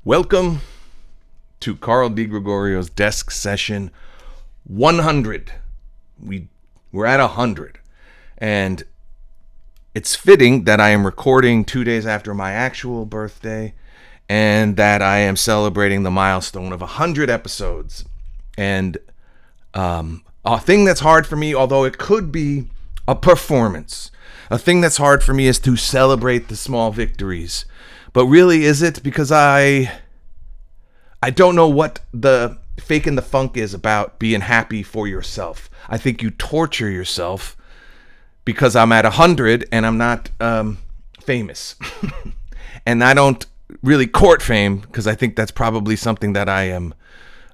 Welcome to Carl DeGregorio's Desk Session 100. We're at 100. And it's fitting that I am recording 2 days after my actual birthday and that I am celebrating the milestone of 100 episodes. And a thing that's hard for me, although it could be a performance, a thing that's hard for me is to celebrate the small victories. But really, is it? Because I don't know what the faking the funk is about being happy for yourself. I think you torture yourself because I'm at 100 and I'm not famous. And I don't really court fame because I think that's probably something that I am,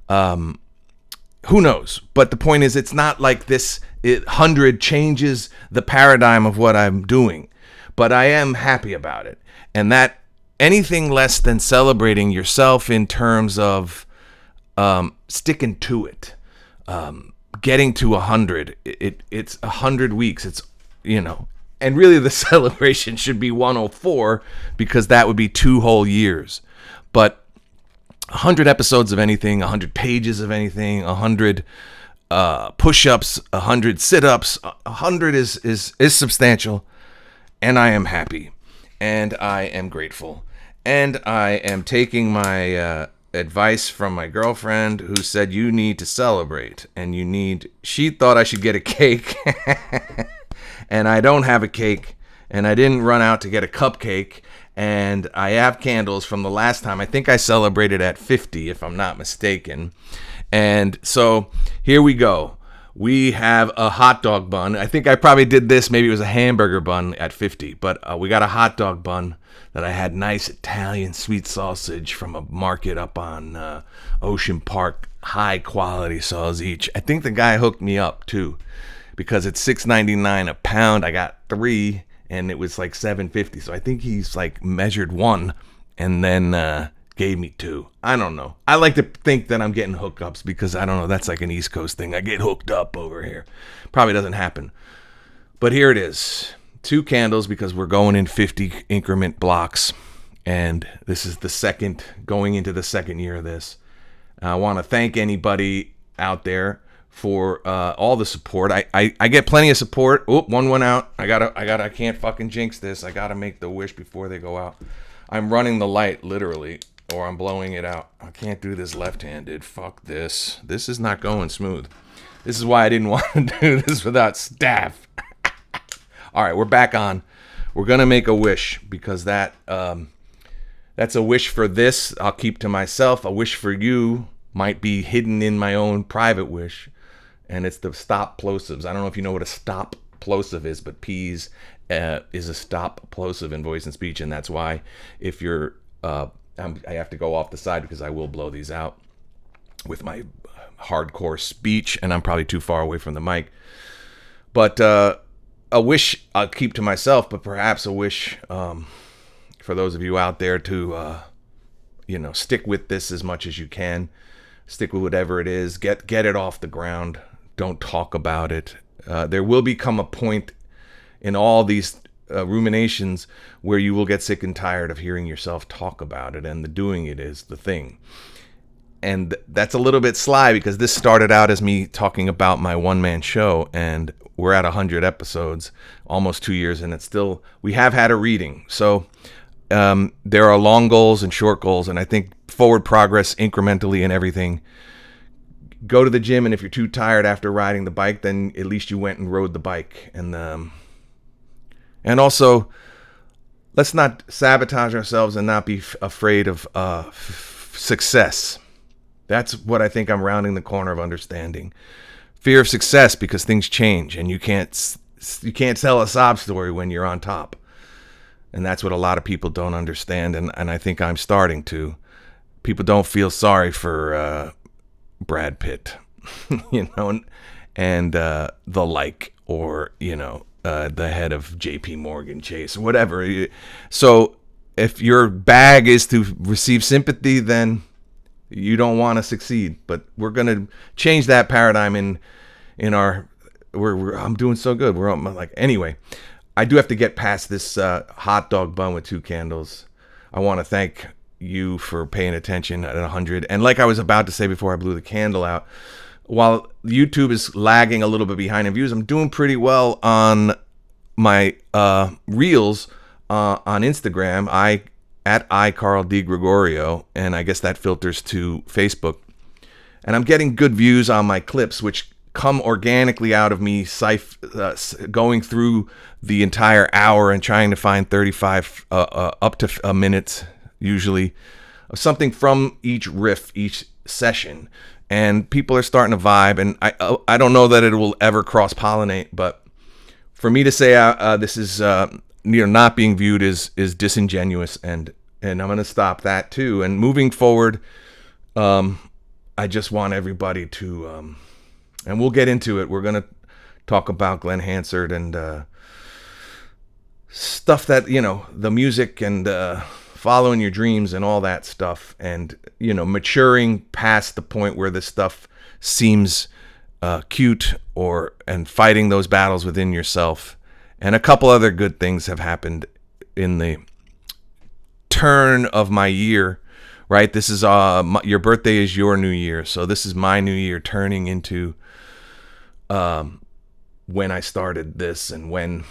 who knows? But the point is, it's not like this 100 changes the paradigm of what I'm doing. But I am happy about it. And that anything less than celebrating yourself in terms of sticking to it, getting to 100, it's 100 weeks. It's, and really the celebration should be 104 because that would be 2 whole years. But 100 episodes of anything, 100 pages of anything, 100 push-ups, 100 sit-ups, 100 is substantial, and I am happy. And I am grateful. And I am taking my advice from my girlfriend who said you need to celebrate. And she thought I should get a cake. And I don't have a cake. And I didn't run out to get a cupcake. And I have candles from the last time. I think I celebrated at 50, if I'm not mistaken. And so here we go. We have a hot dog bun. I think I probably did this. Maybe it was a hamburger bun at 50. But we got a hot dog bun that I had nice Italian sweet sausage from a market up on Ocean Park. High quality sausage. I think the guy hooked me up too because it's $6.99 a pound. I got 3 and it was like $7.50. So I think he's like measured 1 and then gave me 2. I don't know. I like to think that I'm getting hookups because I don't know. That's like an East Coast thing. I get hooked up over here. Probably doesn't happen. But here it is. 2 candles because we're going in 50 increment blocks. And this is going into the second year of this. I want to thank anybody out there for all the support. I get plenty of support. Oh, one went out. I can't fucking jinx this. I gotta make the wish before they go out. I'm running the light literally. Or I'm blowing it out. I can't do this left-handed. Fuck this. This is not going smooth. This is why I didn't want to do this without staff. All right, we're back on. We're going to make a wish because that's a wish for this. I'll keep to myself. A wish for you might be hidden in my own private wish. And it's the stop plosives. I don't know if you know what a stop plosive is, but P's is a stop plosive in voice and speech. And that's why if you're... I have to go off the side because I will blow these out with my hardcore speech, and I'm probably too far away from the mic. But a wish I'll keep to myself, but perhaps a wish for those of you out there to, stick with this as much as you can. Stick with whatever it is. Get it off the ground. Don't talk about it. There will become a point in all these ruminations where you will get sick and tired of hearing yourself talk about it, and the doing it is the thing. And that's a little bit sly because this started out as me talking about my one-man show, and we're at 100 episodes, almost 2 years, and we have had a reading. So there are long goals and short goals, and I think forward progress incrementally in everything. Go to the gym, and if you're too tired after riding the bike, then at least you went and rode the bike. And also, let's not sabotage ourselves and not be afraid of success. That's what I think I'm rounding the corner of understanding. Fear of success because things change and you can't tell a sob story when you're on top. And that's what a lot of people don't understand, and I think I'm starting to. People don't feel sorry for Brad Pitt, and the like, or, the head of JP Morgan Chase or whatever. So if your bag is to receive sympathy, then you don't want to succeed. But we're going to change that paradigm in our, I'm doing so good. Anyway, I do have to get past this hot dog bun with 2 candles. I want to thank you for paying attention at 100. And like I was about to say before I blew the candle out, while YouTube is lagging a little bit behind in views, I'm doing pretty well on my reels on Instagram. At DeGregorio, and I guess that filters to Facebook. And I'm getting good views on my clips, which come organically out of me going through the entire hour and trying to find 35 up to a minute, usually, of something from each riff, each session. And people are starting to vibe, and I don't know that it will ever cross-pollinate, but for me to say this is not being viewed is disingenuous, and I'm going to stop that too. And moving forward, I just want everybody to, and we'll get into it. We're going to talk about Glen Hansard and stuff that, the music and following your dreams and all that stuff, and maturing past the point where this stuff seems cute, and fighting those battles within yourself. And a couple other good things have happened in the turn of my year, right? This is your birthday is your new year, so this is my new year turning into when I started this, and when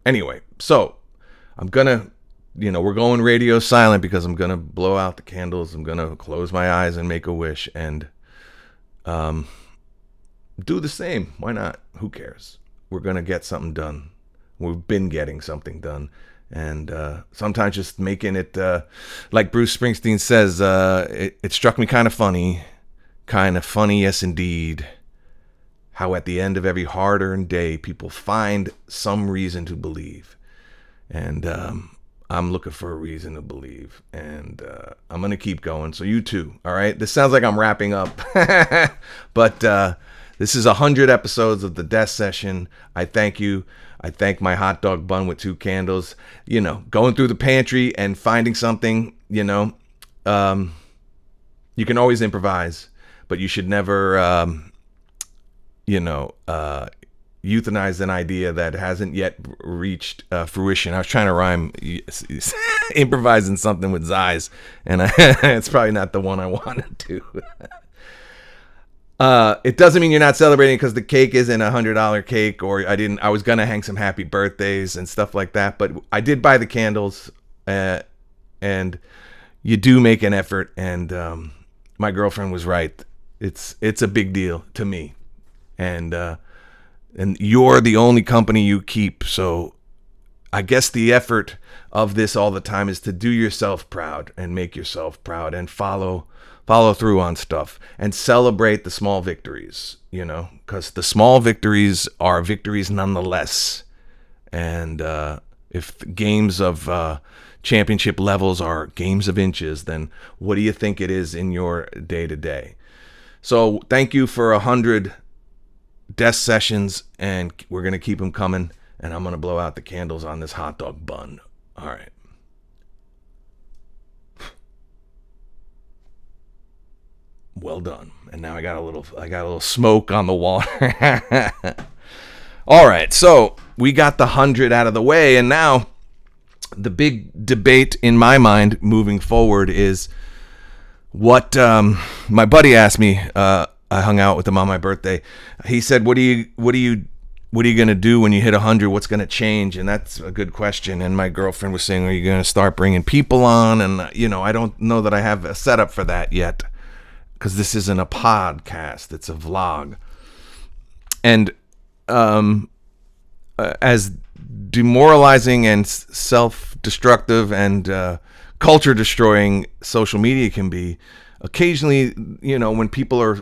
anyway. So I'm gonna, we're going radio silent because I'm gonna blow out the candles. I'm gonna close my eyes and make a wish, and do the same. Why not? Who cares? We're gonna get something done. We've been getting something done, and sometimes just making it, like Bruce Springsteen says, it struck me kind of funny, yes indeed, how at the end of every hard-earned day, people find some reason to believe. And I'm looking for a reason to believe, and I'm going to keep going. So you too, all right? This sounds like I'm wrapping up, but this is 100 episodes of the Death Session. I thank you. I thank my hot dog bun with 2 candles. Going through the pantry and finding something, you can always improvise, but you should never, euthanize an idea that hasn't yet reached fruition. I was trying to rhyme improvising something with Z's, and it's probably not the one I wanted to. It doesn't mean you're not celebrating because the cake isn't $100 cake, or I was gonna hang some happy birthdays and stuff like that, but I did buy the candles, and you do make an effort, and my girlfriend was right. It's a big deal to me, and you're the only company you keep. So I guess the effort of this all the time is to do yourself proud and make yourself proud, and follow through on stuff, and celebrate the small victories, because the small victories are victories nonetheless. And if games of championship levels are games of inches, then what do you think it is in your day-to-day? So thank you for 100 Death Sessions, and we're going to keep them coming, and I'm going to blow out the candles on this hot dog bun. All right. Well done. And now I got a little smoke on the water. All right. So we got the 100 out of the way, and now the big debate in my mind moving forward is what my buddy asked me. I hung out with him on my birthday. He said, "What are you going to do when you hit 100? What's going to change?" And that's a good question. And my girlfriend was saying, "Are you going to start bringing people on?" And I don't know that I have a setup for that yet, because this isn't a podcast; it's a vlog. And as demoralizing and self-destructive and culture-destroying social media can be, occasionally, when people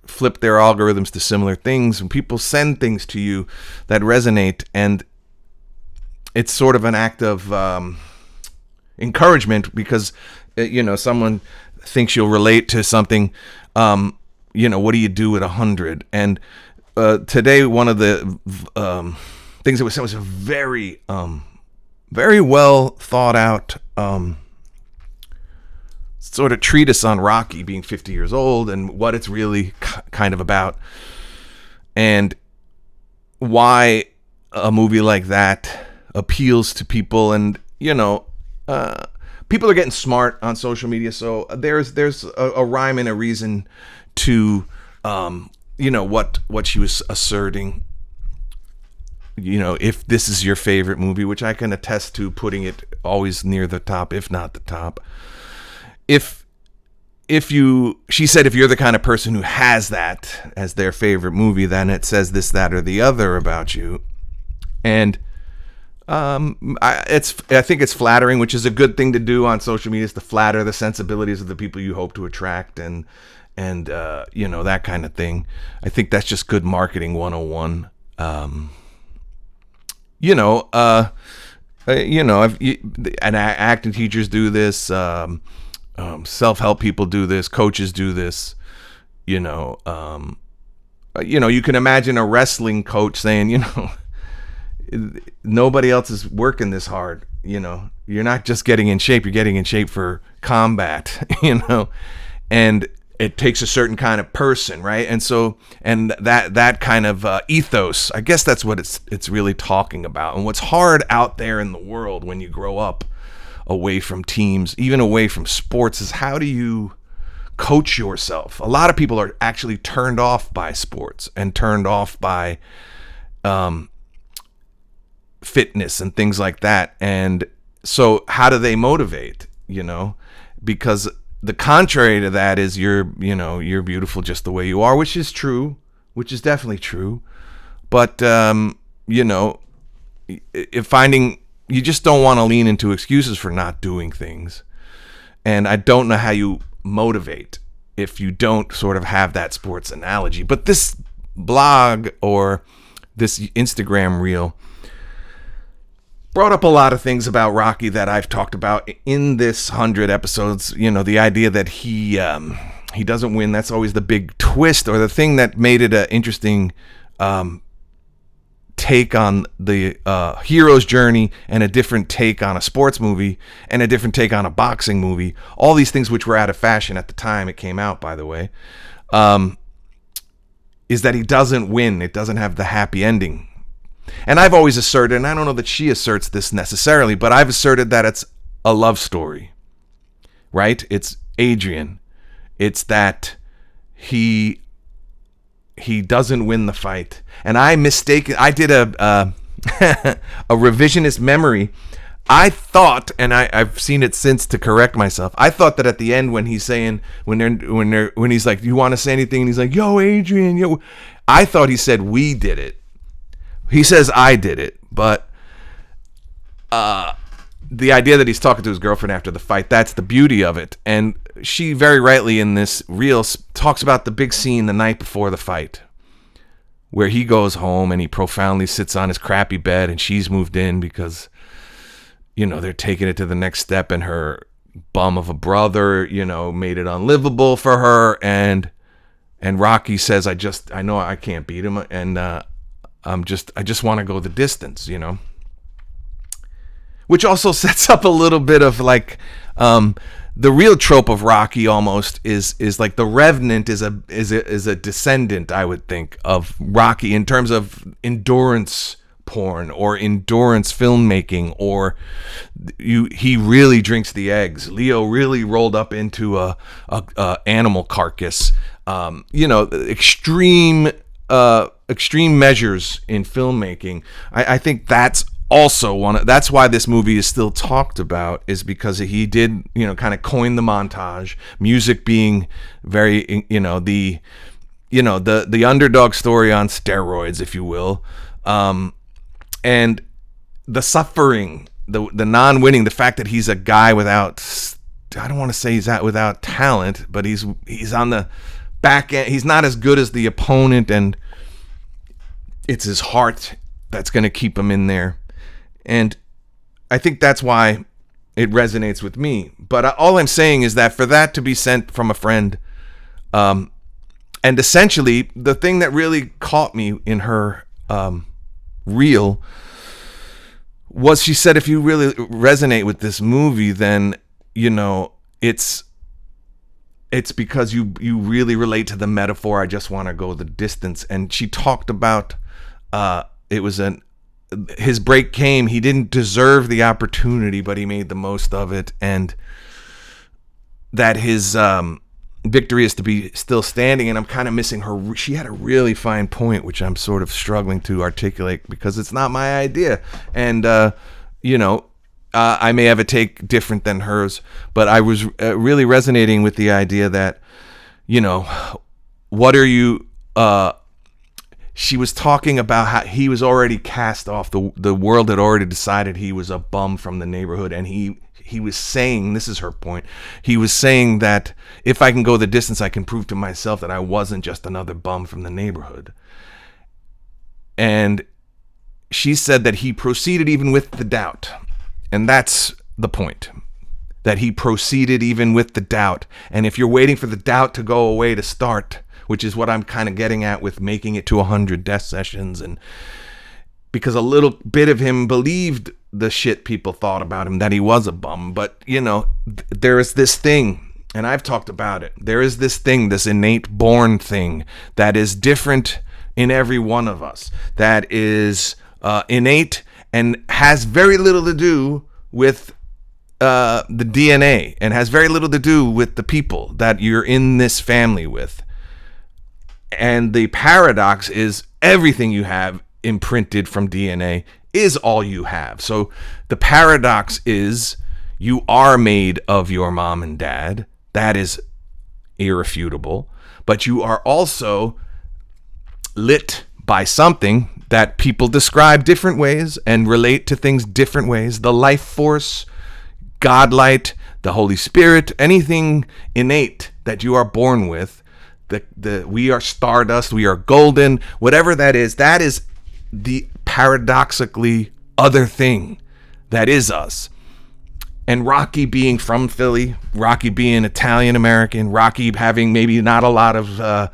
flip their algorithms to similar things, when people send things to you that resonate, and it's sort of an act of encouragement, because someone thinks you'll relate to something. What do you do at 100? And today, one of the things that was said was a very well thought out sort of treatise on Rocky being 50 years old, and what it's really kind of about, and why a movie like that appeals to people. And people are getting smart on social media, so there's a rhyme and a reason to what she was asserting. If this is your favorite movie, which I can attest to, putting it always near the top, if not the top. She said, if you're the kind of person who has that as their favorite movie, then it says this, that, or the other about you. And I think it's flattering, which is a good thing to do on social media, is to flatter the sensibilities of the people you hope to attract, and that kind of thing. I think that's just good marketing 101. And acting teachers do this, self-help people do this, coaches do this, you can imagine a wrestling coach saying, nobody else is working this hard. You're not just getting in shape, you're getting in shape for combat, and it takes a certain kind of person, right? And so, and that kind of ethos, I guess that's what it's really talking about. And what's hard out there in the world when you grow up away from teams, even away from sports, is how do you coach yourself? A lot of people are actually turned off by sports and turned off by fitness and things like that. And so how do they motivate? Because the contrary to that is you're beautiful just the way you are, which is true, which is definitely true. But, you just don't want to lean into excuses for not doing things. And I don't know how you motivate if you don't sort of have that sports analogy. But this blog or this Instagram reel brought up a lot of things about Rocky that I've talked about in this 100 episodes. The idea that he doesn't win, that's always the big twist, or the thing that made it an interesting take on the hero's journey, and a different take on a sports movie, and a different take on a boxing movie. All these things which were out of fashion at the time it came out, by the way, is that he doesn't win. It doesn't have the happy ending. And I've always asserted, and I don't know that she asserts this necessarily, but I've asserted that it's a love story, right? It's Adrian. It's that he doesn't win the fight. And I did a revisionist memory. I thought, and I've seen it since to correct myself, I thought that at the end when he's saying, when he's like, you want to say anything? And he's like, yo, Adrian, yo. I thought he said, we did it. He says, I did it. But the idea that he's talking to his girlfriend after the fight, that's the beauty of it. And she very rightly in this reel talks about the big scene the night before the fight, where he goes home and he profoundly sits on his crappy bed, and she's moved in because, they're taking it to the next step, and her bum of a brother, made it unlivable for her. And Rocky says, I know I can't beat him. And, I just want to go the distance, which also sets up a little bit of like, the real trope of Rocky almost is like the Revenant is a descendant, I would think, of Rocky in terms of endurance porn or endurance filmmaking, or he really drinks the eggs. Leo really rolled up into a animal carcass. Extreme measures in filmmaking. I think that's also that's why this movie is still talked about, is because he did, kind of coin the montage, music being very, the underdog story on steroids, if you will. And the suffering, the non-winning, the fact that he's a guy without, I don't want to say he's without talent, but he's on the back end. He's not as good as the opponent, and it's his heart that's going to keep him in there. And I think that's why it resonates with me. But all I'm saying is that for that to be sent from a friend, and essentially the thing that really caught me in her reel was, she said, if you really resonate with this movie, then, it's because you really relate to the metaphor, I just want to go the distance. And she talked about, it was his break came. He didn't deserve the opportunity, but he made the most of it, and that his victory is to be still standing. And I'm kind of missing her. She had a really fine point, which I'm sort of struggling to articulate because it's not my idea. And, I may have a take different than hers, but I was really resonating with the idea that, what are you, she was talking about how he was already cast off. The world had already decided he was a bum from the neighborhood. And he was saying, this is her point, he was saying that if I can go the distance, I can prove to myself that I wasn't just another bum from the neighborhood. And she said that he proceeded even with the doubt. And that's the point, that he proceeded even with the doubt. And if you're waiting for the doubt to go away to start, which is what I'm kind of getting at with making it to 100 death sessions, and because a little bit of him believed the shit people thought about him, that he was a bum. But, there is this thing, and I've talked about it. There is this thing, this innate born thing that is different in every one of us, that is innate and has very little to do with the DNA, and has very little to do with the people that you're in this family with. And the paradox is everything you have imprinted from DNA is all you have. So the paradox is you are made of your mom and dad. That is irrefutable. But you are also lit by something that people describe different ways and relate to things different ways. The life force, God light, the Holy Spirit, anything innate that you are born with. We are stardust, we are golden, whatever that is the paradoxically other thing that is us. And Rocky being from Philly, Rocky being Italian American, Rocky having maybe not a lot of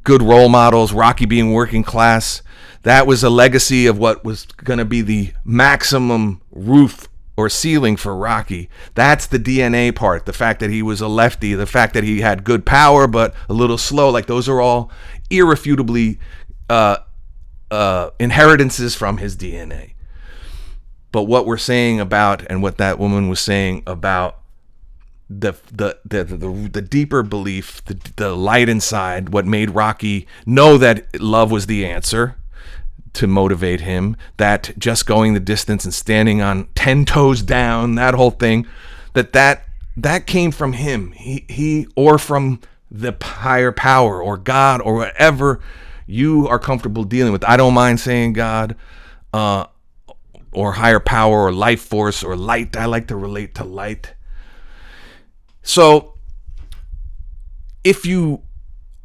good role models, Rocky being working class, that was a legacy of what was going to be the maximum roof or ceiling for Rocky. That's the DNA part. The fact that he was a lefty, the fact that he had good power but a little slow, like those are all irrefutably inheritances from his DNA. But what we're saying about, and what that woman was saying about the deeper belief, the light inside, what made Rocky know that love was the answer to motivate him, that just going the distance and standing on 10 toes down, that whole thing, that came from him, he or from the higher power or God or whatever you are comfortable dealing with. I don't mind saying God or higher power or life force or light. I like to relate to light. So if you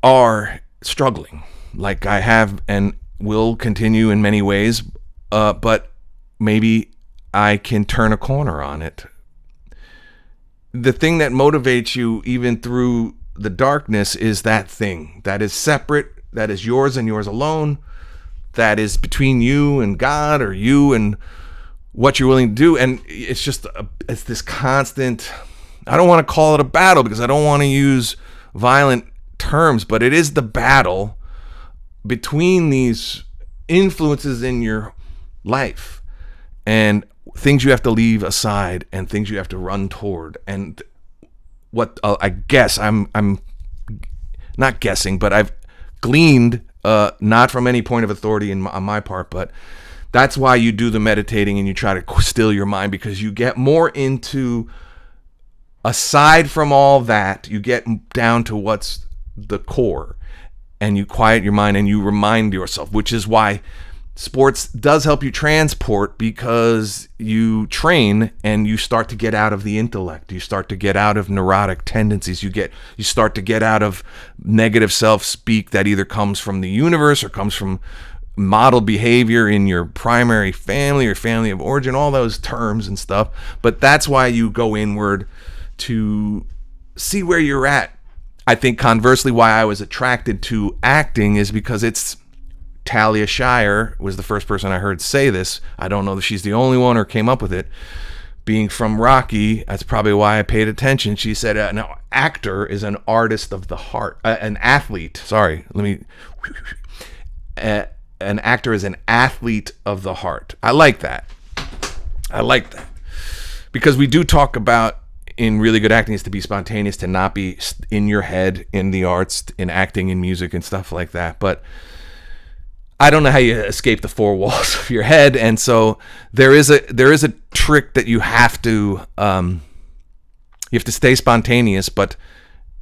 are struggling like I have and will continue in many ways, but maybe I can turn a corner on it. The thing that motivates you even through the darkness is that thing that is separate, that is yours and yours alone, that is between you and God, or you and what you're willing to do. And it's just it's this constant, I don't want to call it a battle because I don't want to use violent terms, but it is the battle between these influences in your life and things you have to leave aside and things you have to run toward. And what I guess I'm not guessing, but I've gleaned, not from any point of authority on my part, but that's why you do the meditating and you try to still your mind, because you get more into, aside from all that, you get down to what's the core. And you quiet your mind and you remind yourself, which is why sports does help you transport, because you train and you start to get out of the intellect. You start to get out of neurotic tendencies. You start to get out of negative self-speak that either comes from the universe or comes from model behavior in your primary family or family of origin, all those terms and stuff. But that's why you go inward to see where you're at. I think conversely why I was attracted to acting is because it's Talia Shire was the first person I heard say this. I don't know that she's the only one or came up with it. Being from Rocky, that's probably why I paid attention. She said, an actor is an artist of the heart, an athlete. Sorry, let me. an actor is an athlete of the heart. I like that. Because we do talk about in really good acting is to be spontaneous, to not be in your head in the arts, in acting, in music and stuff like that. But I don't know how you escape the four walls of your head. And so there is a trick that you have to stay spontaneous. But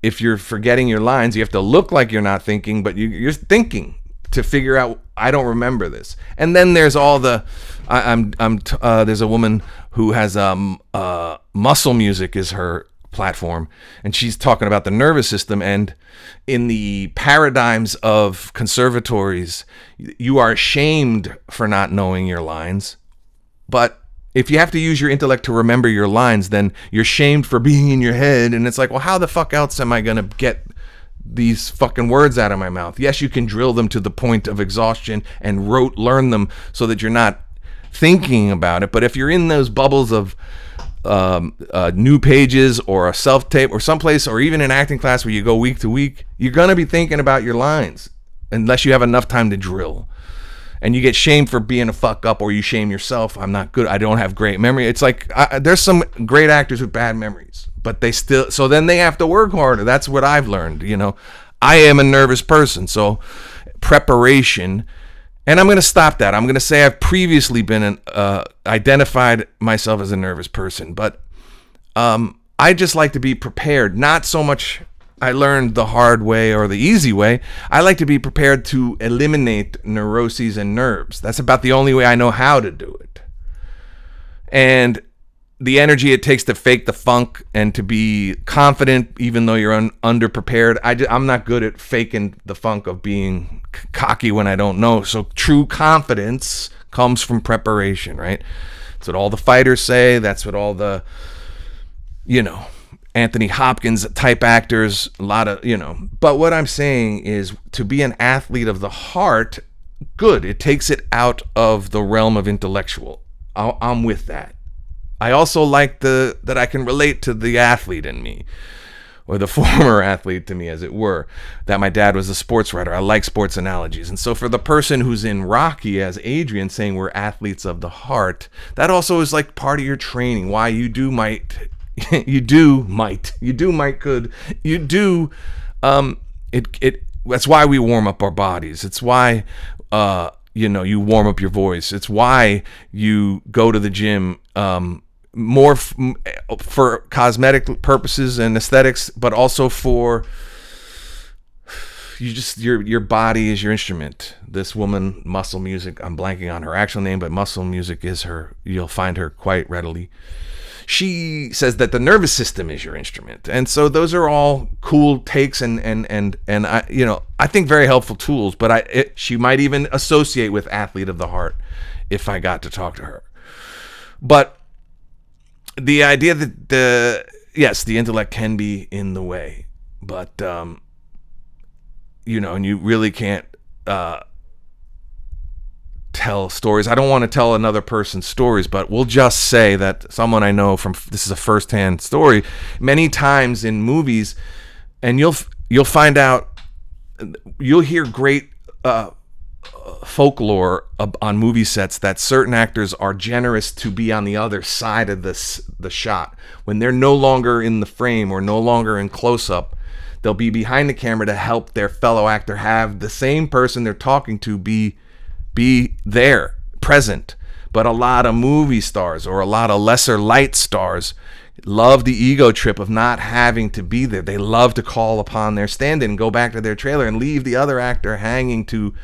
if you're forgetting your lines, you have to look like you're not thinking, but you're thinking to figure out, I don't remember this. And then there's all the, there's a woman who has muscle music is her platform, and she's talking about the nervous system. And in the paradigms of conservatories, you are ashamed for not knowing your lines. But if you have to use your intellect to remember your lines, then you're shamed for being in your head. And it's like, well, how the fuck else am I going to get these fucking words out of my mouth? Yes, you can drill them to the point of exhaustion and learn them so that you're not thinking about it. But if you're in those bubbles of new pages or a self-tape or someplace, or even an acting class where you go week to week, you're going to be thinking about your lines unless you have enough time to drill. And you get shamed for being a fuck up, or you shame yourself. I'm not good. I don't have great memory. It's like there's some great actors with bad memories, but they still, so then they have to work harder. That's what I've learned. I am a nervous person, so preparation. And I'm going to stop that. I'm going to say I've previously been identified myself as a nervous person, but I just like to be prepared. Not so much I learned the hard way or the easy way. I like to be prepared to eliminate neuroses and nerves. That's about the only way I know how to do it. And the energy it takes to fake the funk and to be confident even though you're underprepared. I'm not good at faking the funk of being cocky when I don't know. So true confidence comes from preparation, right? That's what all the fighters say. That's what all the, Anthony Hopkins type actors, a lot of, But what I'm saying is, to be an athlete of the heart, good. It takes it out of the realm of intellectual. I'm with that. I also like that I can relate to the athlete in me, or the former athlete to me, as it were, that my dad was a sports writer. I like sports analogies. And so for the person who's in Rocky, as Adrian saying, we're athletes of the heart, that also is like part of your training. Why that's why we warm up our bodies. It's why, you warm up your voice. It's why you go to the gym, more for cosmetic purposes and aesthetics, but also for your body is your instrument. This woman, Muscle Music, I'm blanking on her actual name, but Muscle Music is you'll find her quite readily. She says that the nervous system is your instrument. And so those are all cool takes and I think very helpful tools, but she might even associate with athlete of the heart if I got to talk to her. But the idea that the intellect can be in the way, but and you really can't tell stories. I don't want to tell another person's stories, but we'll just say that someone I know this is a first-hand story, many times in movies, and you'll find out, you'll hear great folklore on movie sets that certain actors are generous to be on the other side of the shot. When they're no longer in the frame or no longer in close-up, they'll be behind the camera to help their fellow actor have the same person they're talking to be there, present. But a lot of movie stars or a lot of lesser light stars love the ego trip of not having to be there. They love to call upon their stand-in and go back to their trailer and leave the other actor hanging to,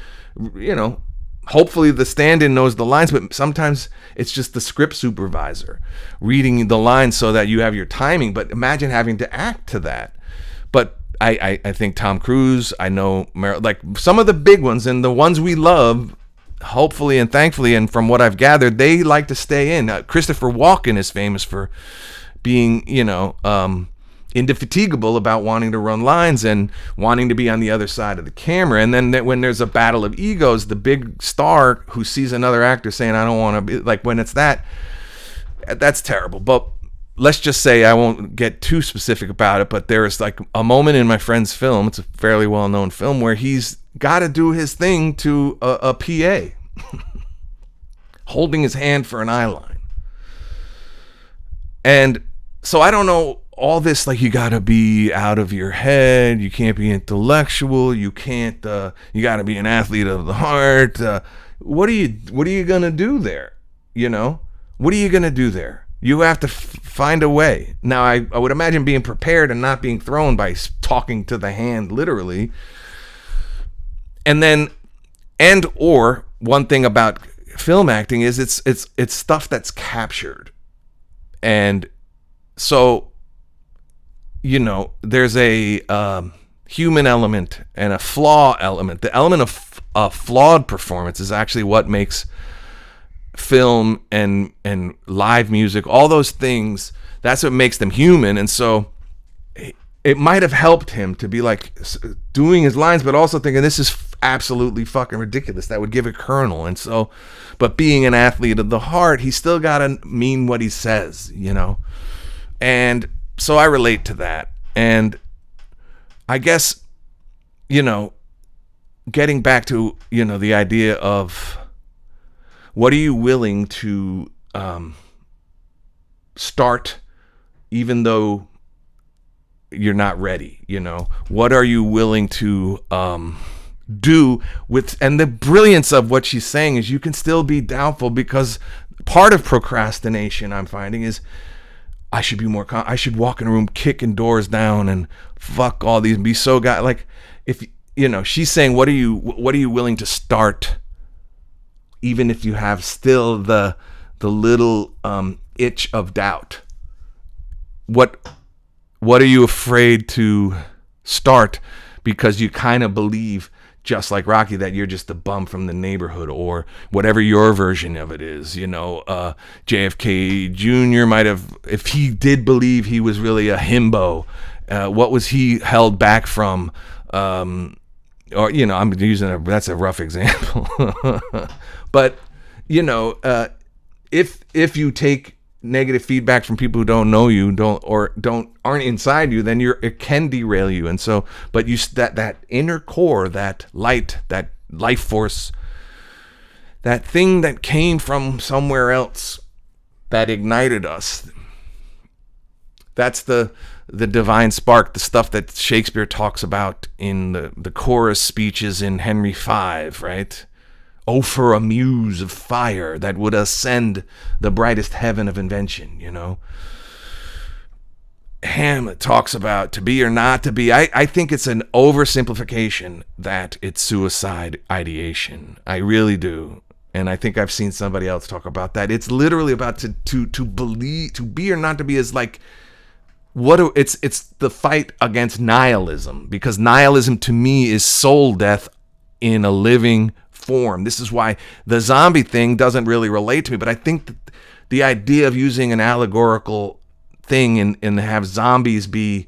hopefully the stand-in knows the lines, but sometimes it's just the script supervisor reading the lines so that you have your timing. But imagine having to act to that. But I think Tom Cruise, I know, like some of the big ones and the ones we love, hopefully and thankfully, and from what I've gathered, they like to stay in. Christopher Walken is famous for being, indefatigable about wanting to run lines and wanting to be on the other side of the camera. And then when there's a battle of egos, the big star who sees another actor saying, I don't want to be, like, when it's that's terrible. But let's just say, I won't get too specific about it, but there is like a moment in my friend's film, it's a fairly well-known film, where he's got to do his thing to a PA, holding his hand for an eye line. And so I don't know, all this, like, you got to be out of your head, you can't be intellectual, you can't, you got to be an athlete of the heart. What are you going to do there? You know, what are you going to do there? You have to find a way. Now, I would imagine being prepared and not being thrown by talking to the hand, literally. And then, or one thing about film acting is it's stuff that's captured. And so, you know, there's a human element and a flaw element. The element of a flawed performance is actually what makes film and live music, all those things, that's what makes them human. And so it might have helped him to be like doing his lines, but also thinking, this is absolutely fucking ridiculous. That would give a kernel. And so, but being an athlete of the heart, he still gotta mean what he says, you know? And so I relate to that. And I guess, you know, getting back to, you know, the idea of what are you willing to start even though you're not ready, you know? What are you willing to do with, and the brilliance of what she's saying is you can still be doubtful, because part of procrastination, I'm finding, is I should be more I should walk in a room kicking doors down and fuck all these and be so guy, like, if you know, she's saying what are you willing to start even if you have still the little itch of doubt? What are you afraid to start because you kind of believe, just like Rocky, that you're just a bum from the neighborhood, or whatever your version of it is, you know? JFK Jr. might have, if he did believe he was really a himbo, what was he held back from? Or, you know, I'm using that's a rough example. But, you know, if you take negative feedback from people who don't know you, aren't inside you, then it can derail you. And so, but you, that inner core, that light, that life force, that thing that came from somewhere else that ignited us, that's the divine spark, the stuff that Shakespeare talks about in the chorus speeches in Henry V, right? Oh, for a muse of fire that would ascend the brightest heaven of invention, you know? Hamlet talks about to be or not to be. I think it's an oversimplification that it's suicide ideation. I really do. And I think I've seen somebody else talk about that. It's literally about to believe, to be or not to be is like, it's the fight against nihilism, because nihilism to me is soul death in a living form. This is why the zombie thing doesn't really relate to me, but I think that the idea of using an allegorical thing and have zombies be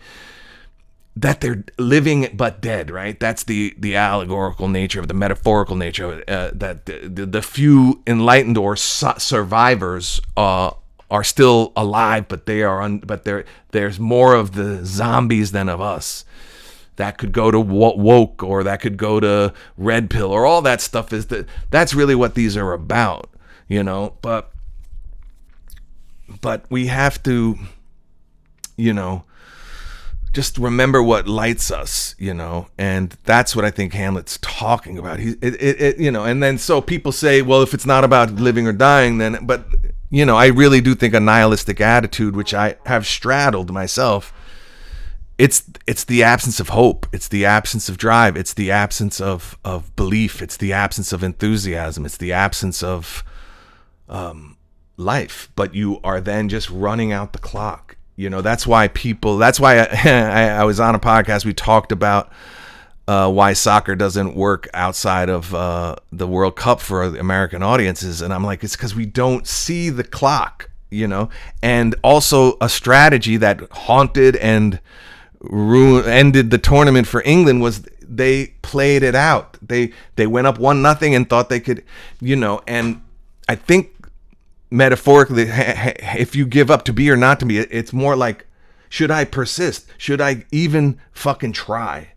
that they're living but dead, right? That's the allegorical nature of the metaphorical nature of it, that the few enlightened or survivors are still alive, but there's more of the zombies than of us. That could go to woke, or that could go to red pill, or all that stuff. That's really what these are about, you know. But we have to, you know, just remember what lights us, you know, and that's what I think Hamlet's talking about. You know, and then so people say, well, if it's not about living or dying, then, but you know, I really do think a nihilistic attitude, which I have straddled myself, it's the absence of hope. It's the absence of drive. It's the absence of belief. It's the absence of enthusiasm. It's the absence of life. But you are then just running out the clock. You know, that's why I was on a podcast. We talked about why soccer doesn't work outside of the World Cup for American audiences. And I'm like, it's because we don't see the clock, you know. And also a strategy that haunted and ended the tournament for England was they played it out. They went up 1-0 and thought they could, you know. And I think metaphorically, if you give up, to be or not to be, it's more like, should I persist? Should I even fucking try?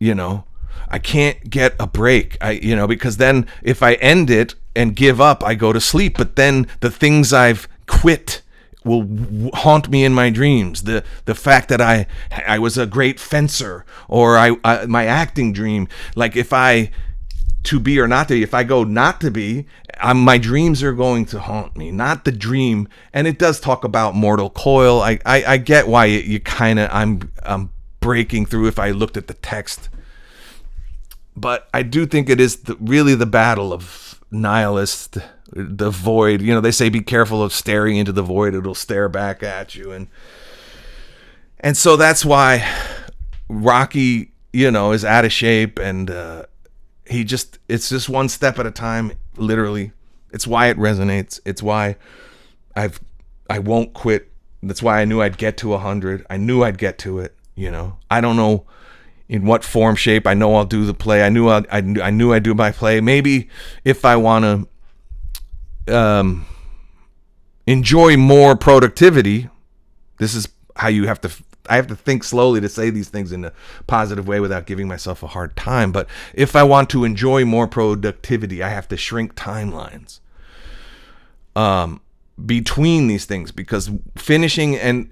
I can't get a break. Because then if I end it and give up, I go to sleep. But then the things I've quit will haunt me in my dreams. The fact that I was a great fencer, or my acting dream. Like if I to be or not to be, if I go not to be, my dreams are going to haunt me, not the dream. And it does talk about mortal coil. I get why you kind of I'm breaking through if I looked at the text. But I do think it is really the battle of nihilist, the void. They say be careful of staring into the void; it'll stare back at you. And so that's why Rocky, is out of shape, and it's just one step at a time. Literally, it's why it resonates. It's why I won't quit. That's why I knew I'd get to 100. I knew I'd get to it. I don't know in what form, shape. I know I'll do the play. I knew I'd do my play. Maybe if I want to enjoy more productivity, this is how I have to think slowly to say these things in a positive way without giving myself a hard time. But if I want to enjoy more productivity, I have to shrink timelines between these things, because finishing and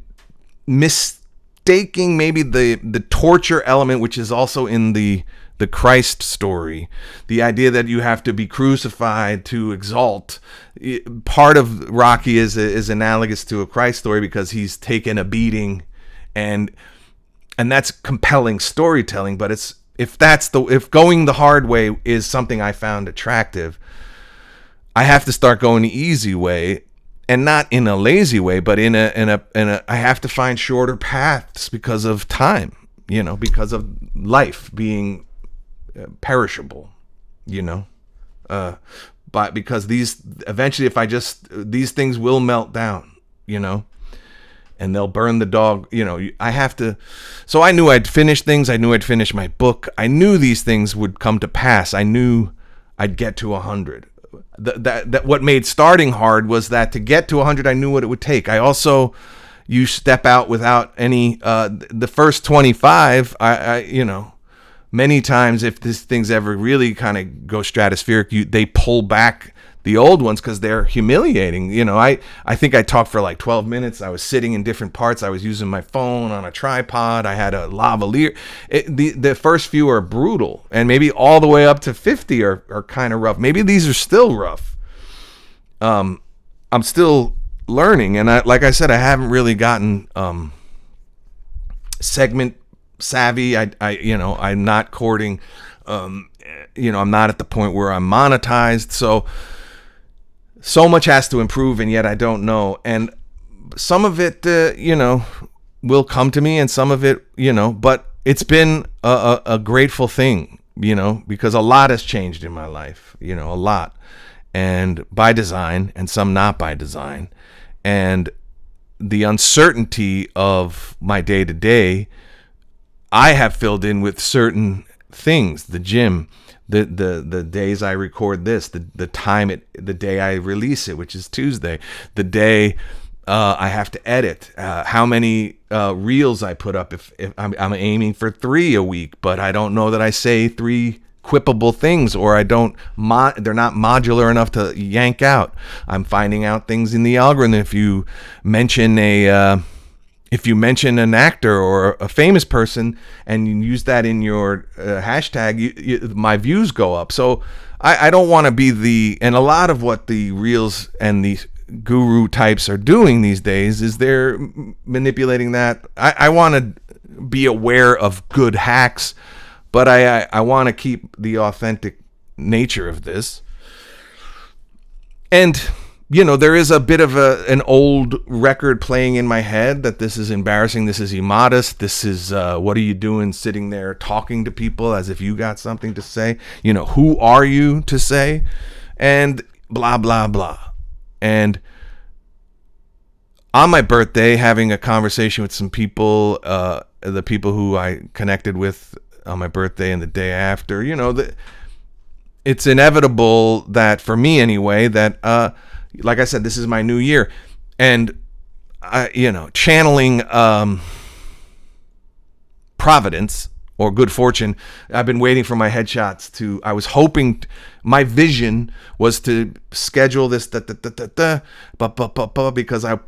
mistaking maybe the torture element, which is also in the Christ story, the idea that you have to be crucified to exalt. Part of Rocky is analogous to a Christ story because he's taken a beating, and that's compelling storytelling. But if going the hard way is something I found attractive, I have to start going the easy way. And not in a lazy way, but in a I have to find shorter paths because of time, because of life being perishable, but because eventually if these things will melt down, and they'll burn the dog, I have to. So I knew I'd finish things. I knew I'd finish my book. I knew these things would come to pass. I knew I'd get to 100. That what made starting hard was that to get to 100, I knew what it would take. You step out without any, the first 25, many times if this thing's ever really kind of go stratospheric, they pull back the old ones because they're humiliating. I think I talked for like 12 minutes. I was sitting in different parts. I was using my phone on a tripod. I had a lavalier. The first few are brutal, and maybe all the way up to 50 are kind of rough. Maybe these are still rough. I'm still learning, and like I said, I haven't really gotten segment savvy. I'm not courting. I'm not at the point where I'm monetized. So much has to improve, and yet I don't know. And some of it, will come to me, and some of it, but it's been a grateful thing, because a lot has changed in my life, a lot, and by design, and some not by design. And the uncertainty of my day to day, I have filled in with certain things, the gym, the days I record this, the time the day I release it, which is Tuesday, the day I have to edit, how many reels I put up. If I'm aiming for 3 a week, but I don't know that I say 3 quippable things, or they're not modular enough to yank out. I'm finding out things in the algorithm. If you mention an actor or a famous person and you use that in your hashtag, my views go up. So I don't want to be and a lot of what the reels and the guru types are doing these days is they're manipulating that. I want to be aware of good hacks, but I want to keep the authentic nature of this. And there is a bit of an old record playing in my head that this is embarrassing, this is immodest, this is, what are you doing sitting there talking to people as if you got something to say? Who are you to say? And blah, blah, blah. And on my birthday, having a conversation with some people, the people who I connected with on my birthday and the day after, it's inevitable that, for me anyway, that, like I said, this is my new year, and channeling Providence or good fortune. I've been waiting for my headshots I was hoping, my vision was to schedule this because I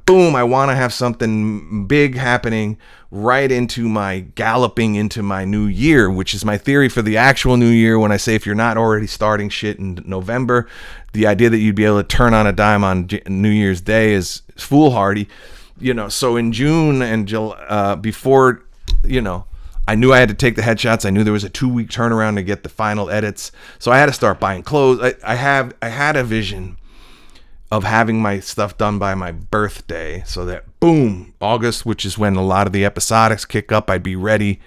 want to have something big happening right into my galloping into my new year, which is my theory for the actual new year. When I say, if you're not already starting shit in November, the idea that you'd be able to turn on a dime on New Year's Day is foolhardy, so in June and July, before, I knew I had to take the headshots. I knew there was a 2-week turnaround to get the final edits. So I had to start buying clothes. I had a vision of having my stuff done by my birthday, so that boom, August, which is when a lot of the episodics kick up, I'd be ready.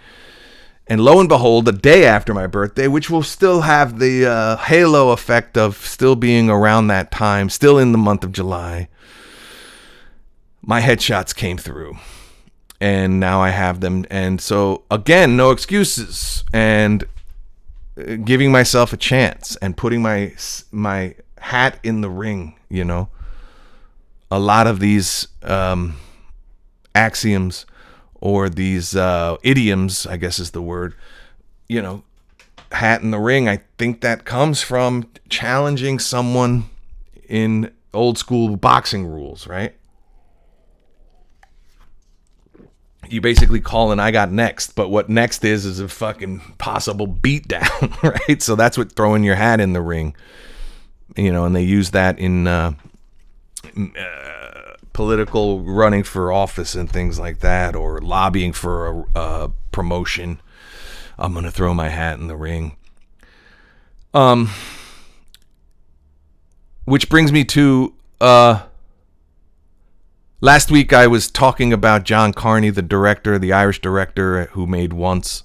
And lo and behold, the day after my birthday, which will still have the halo effect of still being around that time, still in the month of July, my headshots came through. And now I have them. And so, again, no excuses. And giving myself a chance and putting my hat in the ring, A lot of these axioms or these idioms, I guess is the word, hat in the ring. I think that comes from challenging someone in old school boxing rules, right? You basically call an I got next, but what next is a fucking possible beatdown, right? So that's what throwing your hat in the ring, and they use that in political running for office and things like that, or lobbying for a promotion. I'm going to throw my hat in the ring. Which brings me to last week I was talking about John Carney, the director, the Irish director who made Once,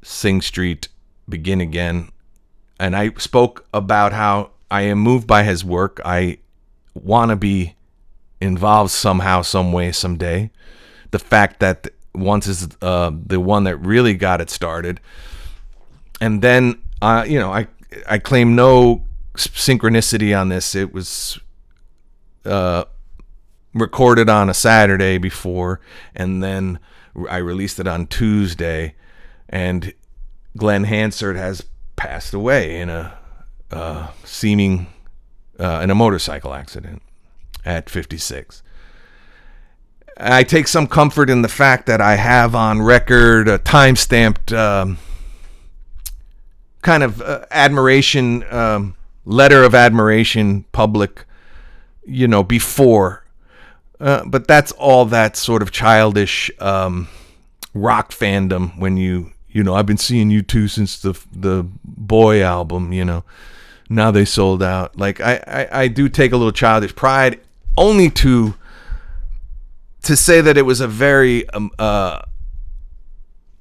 Sing Street, Begin Again. And I spoke about how I am moved by his work. I want to be involved somehow, some way, someday. The fact that Once is the one that really got it started. And then, I claim no synchronicity on this. It was recorded on a Saturday before, and then I released it on Tuesday, and Glen Hansard has passed away in a motorcycle accident at 56. I take some comfort in the fact that I have on record a time-stamped kind of admiration, letter of admiration, public, before. But that's all that sort of childish rock fandom when I've been seeing you two since the Boy album, now they sold out. Like I do take a little childish pride only to say that it was a very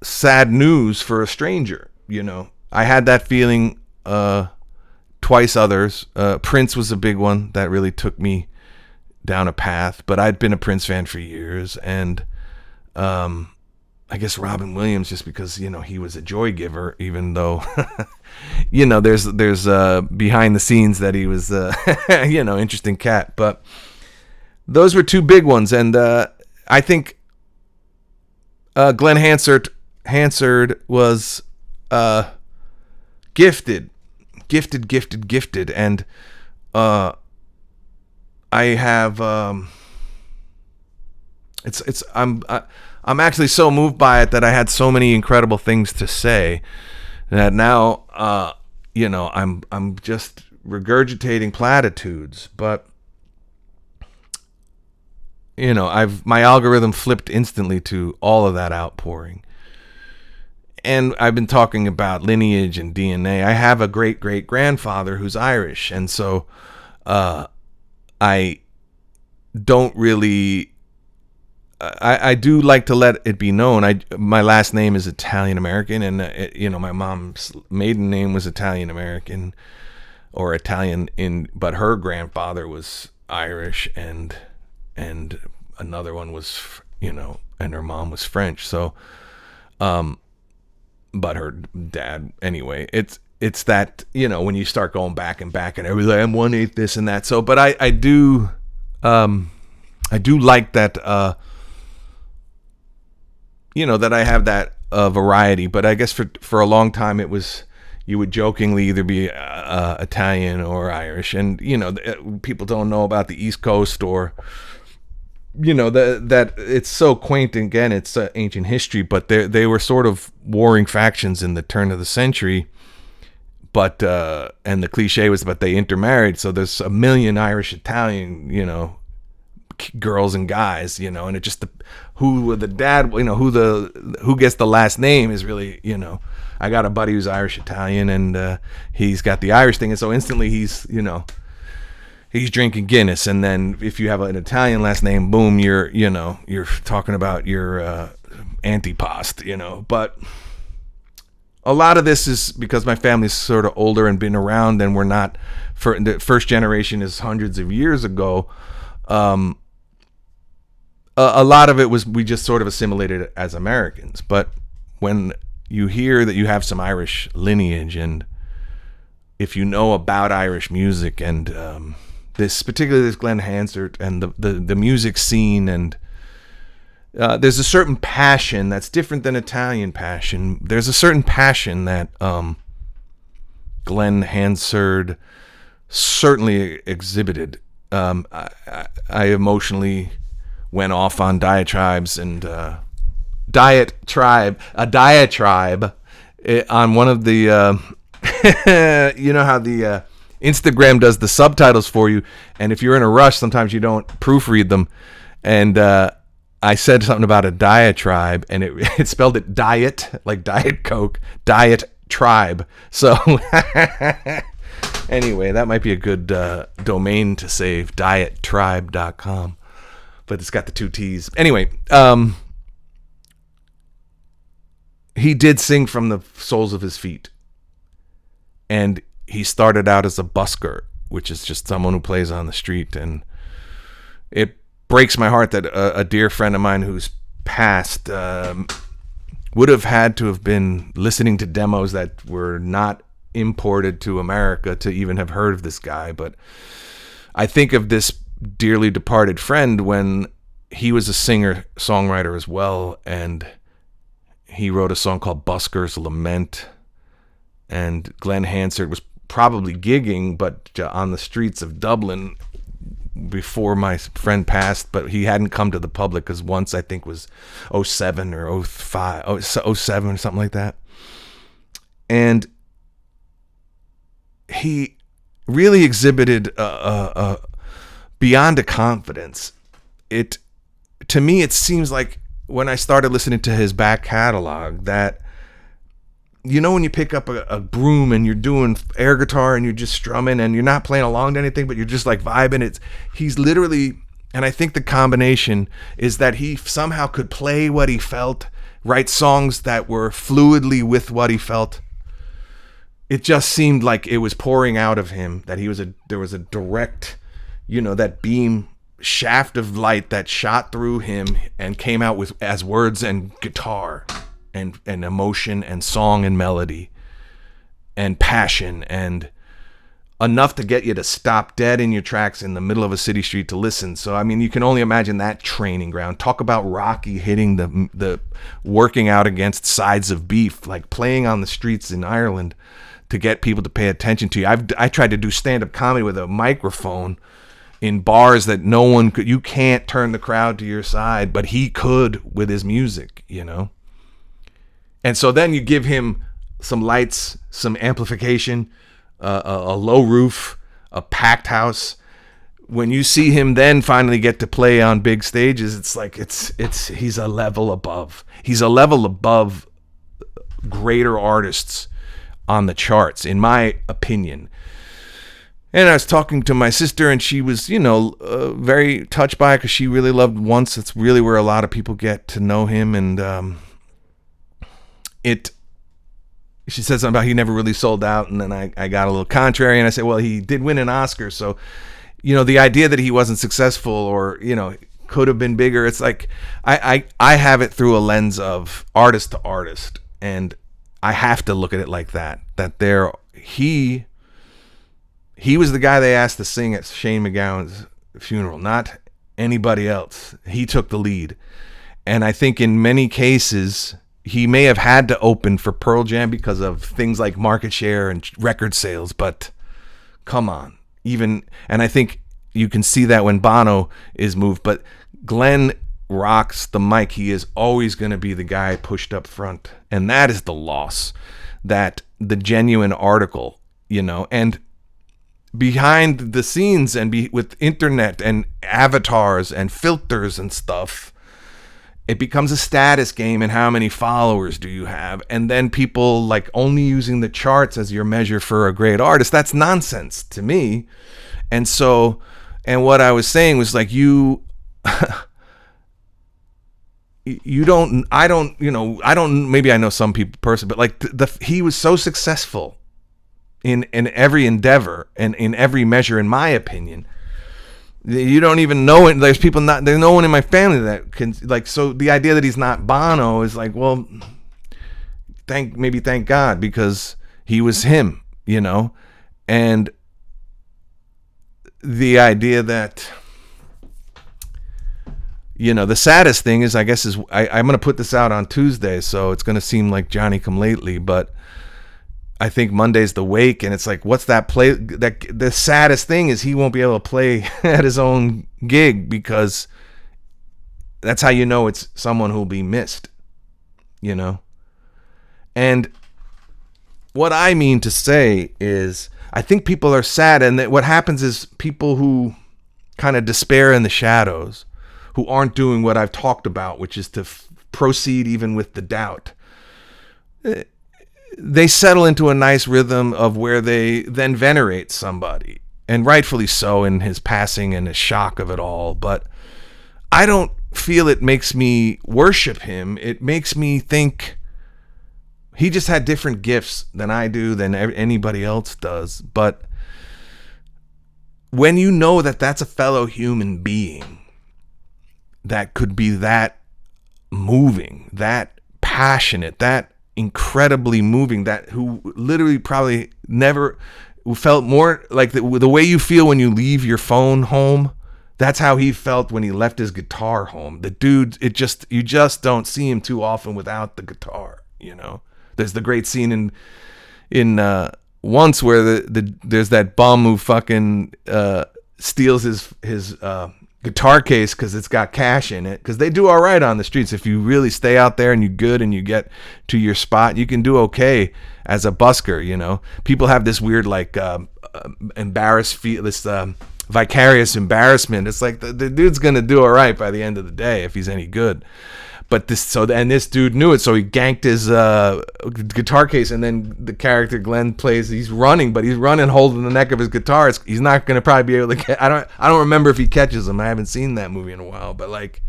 sad news for a stranger, I had that feeling twice others. Prince was a big one that really took me down a path, but I'd been a Prince fan for years, and I guess Robin Williams, just because he was a joy giver, even though there's behind the scenes that he was interesting cat. But those were two big ones, and I think Glen Hansard was gifted, and I have I'm actually so moved by it that I had so many incredible things to say that now I'm just regurgitating platitudes, but my algorithm flipped instantly to all of that outpouring. And I've been talking about lineage and DNA. I have a great-great-grandfather who's Irish, and so I don't really. I do like to let it be known. My last name is Italian American, and my mom's maiden name was Italian American, or Italian but her grandfather was Irish, and another one was and her mom was French. So, but her dad anyway. It's that when you start going back and everything, I'm 1/8 this and that. So, but I do like that. That I have that a variety, but I guess for a long time it was, you would jokingly either be Italian or Irish, and people don't know about the East Coast, or that it's so quaint. Again, it's ancient history, but they were sort of warring factions in the turn of the century. But and the cliche was, but they intermarried, so there's a million Irish Italian girls and guys, and it just who the dad, who gets the last name is really, I got a buddy who's Irish Italian, and he's got the Irish thing, and so instantly he's drinking Guinness, and then if you have an Italian last name, boom, you're talking about your antipasto, but a lot of this is because my family's sort of older and been around, and we're not, for the first generation is hundreds of years ago. A lot of it was, we just sort of assimilated it as Americans. But when you hear that you have some Irish lineage, and if you know about Irish music, and particularly this Glen Hansard and the music scene, and there's a certain passion that's different than Italian passion. There's a certain passion that Glen Hansard certainly exhibited. I emotionally went off on diatribes and a diatribe on one of the how the Instagram does the subtitles for you, and if you're in a rush, sometimes you don't proofread them, and I said something about a diatribe, and it spelled it diet, like Diet Coke, diet tribe. So anyway, that might be a good domain to save, diettribe.com. But it's got the 2 T's. Anyway, he did sing from the soles of his feet. And he started out as a busker, which is just someone who plays on the street. And it breaks my heart that a dear friend of mine who's passed would have had to have been listening to demos that were not imported to America to even have heard of this guy. But I think of this dearly departed friend when he was a singer songwriter as well, and he wrote a song called Busker's Lament, and Glen Hansard was probably gigging but on the streets of Dublin before my friend passed, but he hadn't come to the public because once, I think was 07 or 05, 07 or something like that, and he really exhibited beyond a confidence. To me, it seems like when I started listening to his back catalog that, when you pick up a broom and you're doing air guitar and you're just strumming and you're not playing along to anything, but you're just like vibing, he's literally, and I think the combination is that he somehow could play what he felt, write songs that were fluidly with what he felt. It just seemed like it was pouring out of him, that there was a direct, that beam shaft of light that shot through him and came out with as words and guitar and emotion and song and melody and passion, and enough to get you to stop dead in your tracks in the middle of a city street to listen. So I mean, you can only imagine that training ground. Talk about Rocky hitting the working out against sides of beef, like playing on the streets in Ireland to get people to pay attention to you. I tried to do stand-up comedy with a microphone in bars that no one could. You can't turn the crowd to your side, but he could with his music, And so then you give him some lights, some amplification, a low roof, a packed house. When you see him then finally get to play on big stages, it's like he's a level above. He's a level above greater artists on the charts, in my opinion. And I was talking to my sister, and she was, very touched by it because she really loved Once. It's really where a lot of people get to know him. And she said something about he never really sold out. And then I got a little contrary, and I said, well, he did win an Oscar. So, the idea that he wasn't successful or, could have been bigger. It's like I have it through a lens of artist to artist. And I have to look at it like that he was the guy they asked to sing at Shane MacGowan's funeral, not anybody else. He took the lead. And I think in many cases, he may have had to open for Pearl Jam because of things like market share and record sales, but come on. And I think you can see that when Bono is moved, but Glenn rocks the mic. He is always going to be the guy pushed up front. And that is the loss, that the genuine article, and behind the scenes and with internet and avatars and filters and stuff, it becomes a status game, and how many followers do you have? And then people like only using the charts as your measure for a great artist. That's nonsense to me. And so, and what I was saying was like, you don't, maybe I know some people personally, but like he was so successful in every endeavor and in every measure, in my opinion. You don't even know it. There's no one in my family that can, like, so the idea that he's not Bono is like, well, thank God, because he was him, and the idea that, the saddest thing is, I guess, is I'm going to put this out on Tuesday, so it's going to seem like Johnny come lately, but I think Monday's the wake, and it's like, what's that play? That the saddest thing is he won't be able to play at his own gig, because that's how you know it's someone who'll be missed, And what I mean to say is, I think people are sad, and that what happens is people who kind of despair in the shadows, who aren't doing what I've talked about, which is to proceed even with the doubt, they settle into a nice rhythm of where they then venerate somebody, and rightfully so, in his passing and the shock of it all. But I don't feel it makes me worship him. It makes me think he just had different gifts than I do, than anybody else does. But when you know that that's a fellow human being that could be that moving, that passionate, that incredibly moving, that who literally probably never felt more like the way you feel when you leave your phone home, that's how he felt when he left his guitar home. The dude, you just don't see him too often without the guitar. There's the great scene in once where there's that bum who fucking steals his guitar case because it's got cash in it, because they do all right on the streets. If you really stay out there and you're good and you get to your spot, you can do okay as a busker. People have this weird like vicarious embarrassment. It's like the dude's gonna do all right by the end of the day if he's any good. But this dude knew it, so he ganked his guitar case, and then the character Glenn plays, he's running holding the neck of his guitar. He's not gonna probably be able to get, I don't remember if he catches him. I haven't seen that movie in a while, but like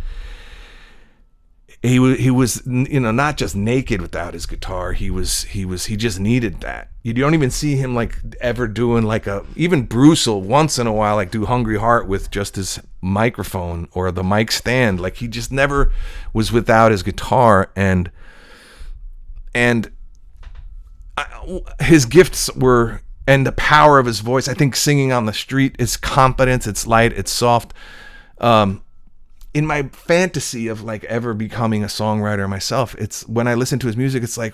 he was not just naked without his guitar. He just needed that. You don't even see him like ever doing like even Bruce will once in a while like do Hungry Heart with just his microphone or the mic stand. Like he just never was without his guitar, and his gifts were, and the power of his voice. I think singing on the street is confidence. It's light. It's soft. In my fantasy of like ever becoming a songwriter myself, it's when I listen to his music, it's like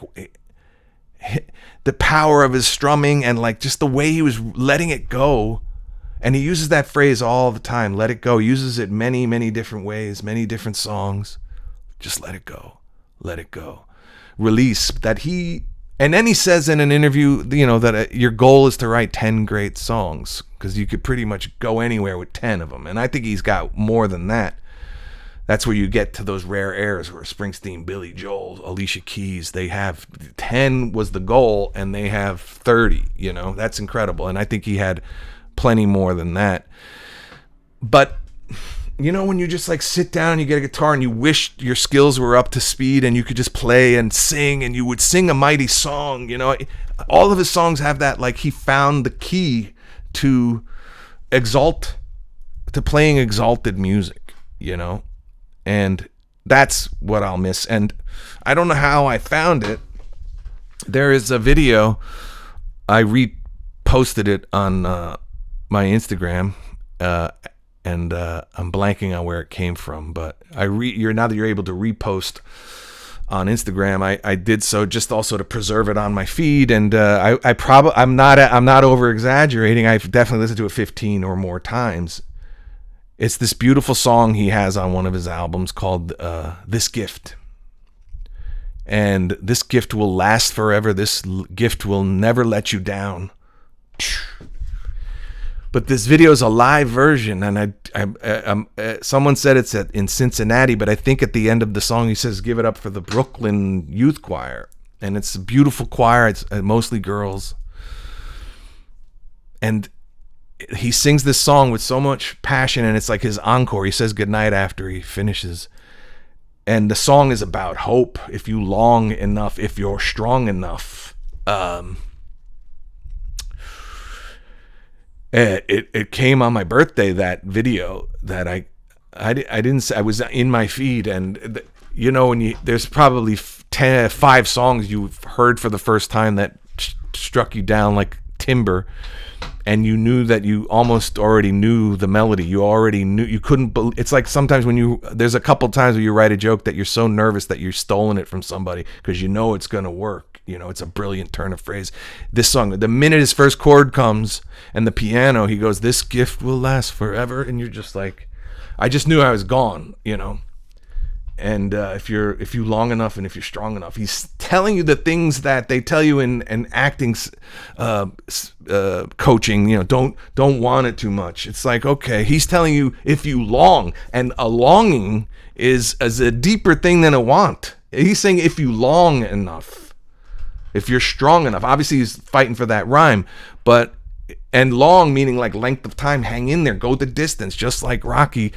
the power of his strumming and like just the way he was letting it go. And he uses that phrase all the time, let it go. He uses it many, many different ways, many different songs. Just let it go. Let it go. Release that and then he says in an interview, that your goal is to write 10 great songs, because you could pretty much go anywhere with 10 of them. And I think he's got more than that. That's where you get to those rare airs where Springsteen, Billy Joel, Alicia Keys, they have 10 was the goal and they have 30, that's incredible. And I think he had plenty more than that. But, when you just like sit down and you get a guitar and you wish your skills were up to speed and you could just play and sing, and you would sing a mighty song, all of his songs have that, like he found the key to playing exalted music, And that's what I'll miss. And I don't know how I found it. There is a video. I reposted it on my Instagram, and I'm blanking on where it came from. But now that you're able to repost on Instagram. I did so just also to preserve it on my feed, and I'm not over exaggerating. I've definitely listened to it 15 or more times. It's this beautiful song he has on one of his albums called "This Gift," and this gift will last forever. This gift will never let you down. But this video is a live version, and someone said it's in Cincinnati, but I think at the end of the song he says, "Give it up for the Brooklyn Youth Choir," and it's a beautiful choir. It's mostly girls, and he sings this song with so much passion, and it's like his encore. He says goodnight after he finishes, and the song is about hope. If you long enough, if you're strong enough. It came on my birthday, that video that I was in my feed, and you know, when there's probably 5 songs you've heard for the first time that struck you down like timber, and you knew that you almost already knew the melody. You already knew, you couldn't it's like sometimes when there's a couple times where you write a joke that you're so nervous that you're stolen it from somebody because you know it's gonna work. You know, it's a brilliant turn of phrase. This song, the minute his first chord comes and the piano, he goes, "This gift will last forever," and you're just like, I just knew I was gone, you know. And if you long enough and if you're strong enough, he's telling you the things that they tell you in acting coaching. You know, don't want it too much. It's like, okay, he's telling you if you long, and a longing is a deeper thing than a want. He's saying if you long enough. If you're strong enough. Obviously he's fighting for that rhyme, and long meaning like length of time. Hang in there, go the distance, just like Rocky.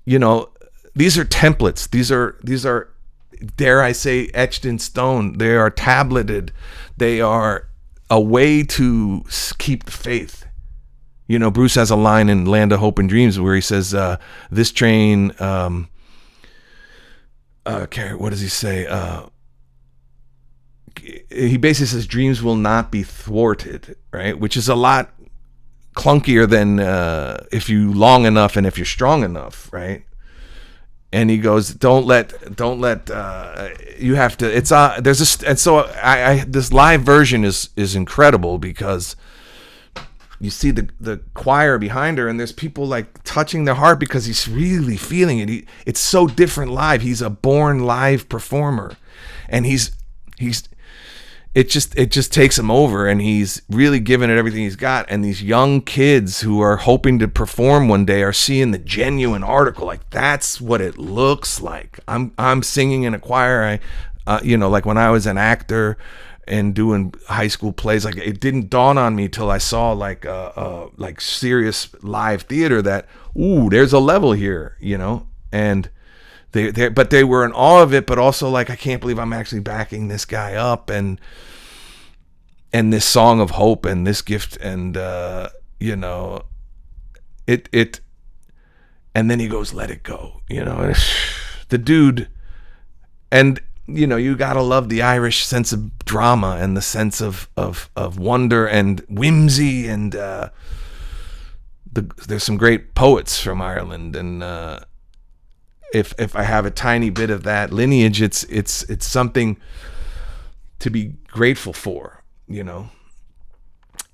You know, these are templates. These are, dare I say, etched in stone. They are tableted. They are a way to keep the faith. You know, Bruce has a line in Land of Hope and Dreams where he says, "This train," what does he say? He basically says dreams will not be thwarted, right? Which is a lot clunkier than if you long enough and if you're strong enough, right? And he goes, don't let you have to. It's this live version is incredible because you see the choir behind her, and there's people like touching their heart because he's really feeling it. It's so different live. He's a born live performer, and it just takes him over, and he's really giving it everything he's got. And these young kids who are hoping to perform one day are seeing the genuine article. Like, that's what it looks like. I'm singing in a choir. Like when I was an actor and doing high school plays, like it didn't dawn on me till I saw like serious live theater that, ooh, there's a level here, you know. And they were in awe of it, but also like, I can't believe I'm actually backing this guy up, and this song of hope and this gift, and it and then he goes, "Let it go," you know. The dude, and you know, you gotta love the Irish sense of drama and the sense of wonder and whimsy, and there's some great poets from Ireland, and if I have a tiny bit of that lineage, it's something to be grateful for, you know.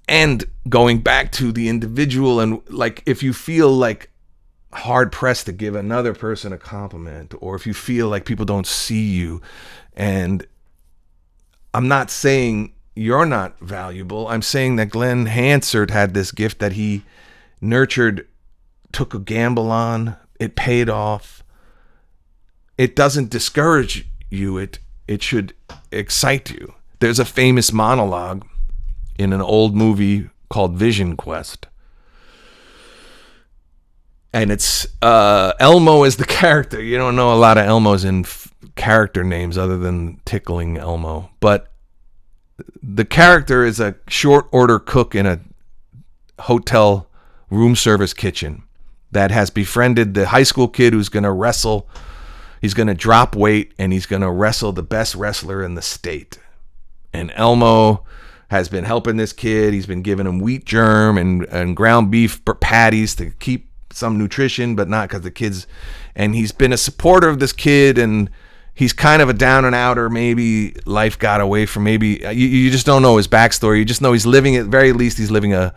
And going back to the individual, and like, if you feel like hard pressed to give another person a compliment, or if you feel like people don't see you, and I'm not saying you're not valuable, I'm saying that Glen Hansard had this gift that he nurtured, took a gamble on, it paid off. It doesn't discourage you, it should excite you. There's a famous monologue in an old movie called Vision Quest, and it's Elmo is the character. You don't know a lot of Elmos in character names other than Tickling Elmo, but the character is a short order cook in a hotel room service kitchen that has befriended the high school kid who's going to wrestle. He's going to drop weight, and he's going to wrestle the best wrestler in the state. And Elmo has been helping this kid. He's been giving him wheat germ and ground beef patties to keep some nutrition, but not because the kid's... And he's been a supporter of this kid, and he's kind of a down and outer. Maybe life got away from. Maybe you just don't know his backstory. You just know he's living, at very least, he's living a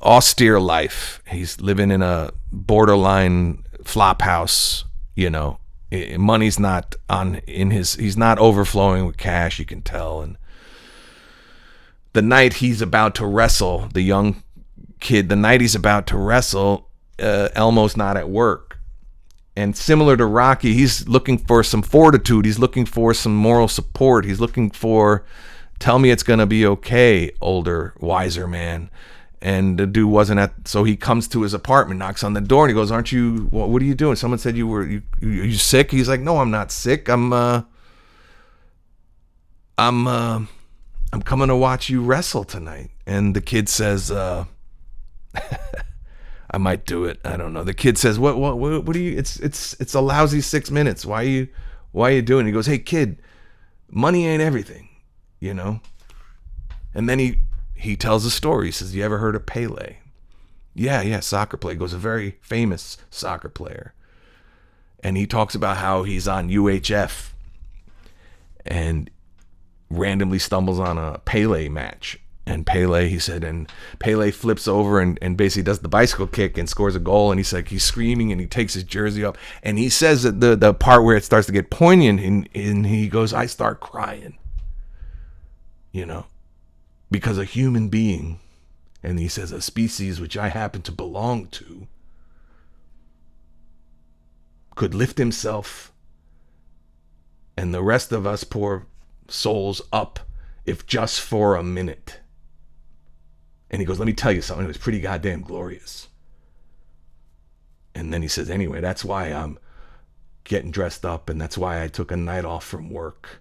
austere life. He's living in a borderline flop house. You know, money's not he's not overflowing with cash. You can tell. And the night he's about to wrestle, the young kid, the night he's about to wrestle, Elmo's not at work. And similar to Rocky, he's looking for some fortitude. He's looking for some moral support. He's looking for, tell me it's going to be okay, older, wiser man. And the dude wasn't so he comes to his apartment, knocks on the door, and he goes, "Aren't you, what are you doing? Someone said you sick?" He's like, "No, I'm not sick. I'm coming to watch you wrestle tonight." And the kid says, "I might do it. I don't know." The kid says, "What do you? It's a lousy 6 minutes. Why are you doing it?" He goes, "Hey kid, money ain't everything, you know." And then he tells a story. He says, "You ever heard of Pele?" Yeah, soccer player. He goes, "A very famous soccer player." And he talks about how he's on UHF and randomly stumbles on a Pele match. And Pele, he said, and Pele flips over and basically does the bicycle kick and scores a goal. And he's like, he's screaming and he takes his jersey off. And he says that the part where it starts to get poignant, and he goes, "I start crying, you know, because a human being," and he says, "a species which I happen to belong to, could lift himself and the rest of us poor souls up, if just for a minute." And he goes, "Let me tell you something. It was pretty goddamn glorious." And then he says, "Anyway, that's why I'm getting dressed up, and that's why I took a night off from work.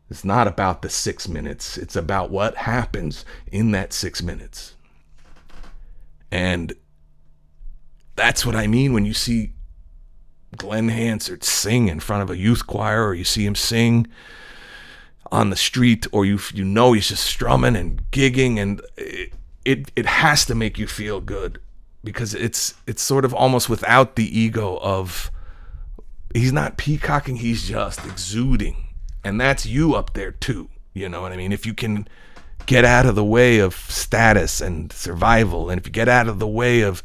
It's not about the 6 minutes. It's about what happens in that 6 minutes." And that's what I mean when you see Glen Hansard sing in front of a youth choir, or you see him sing on the street, or you know he's just strumming and gigging, and it has to make you feel good, because it's sort of almost without the ego of, he's not peacocking, he's just exuding. And that's you up there too, you know what I mean? If you can get out of the way of status and survival, and if you get out of the way of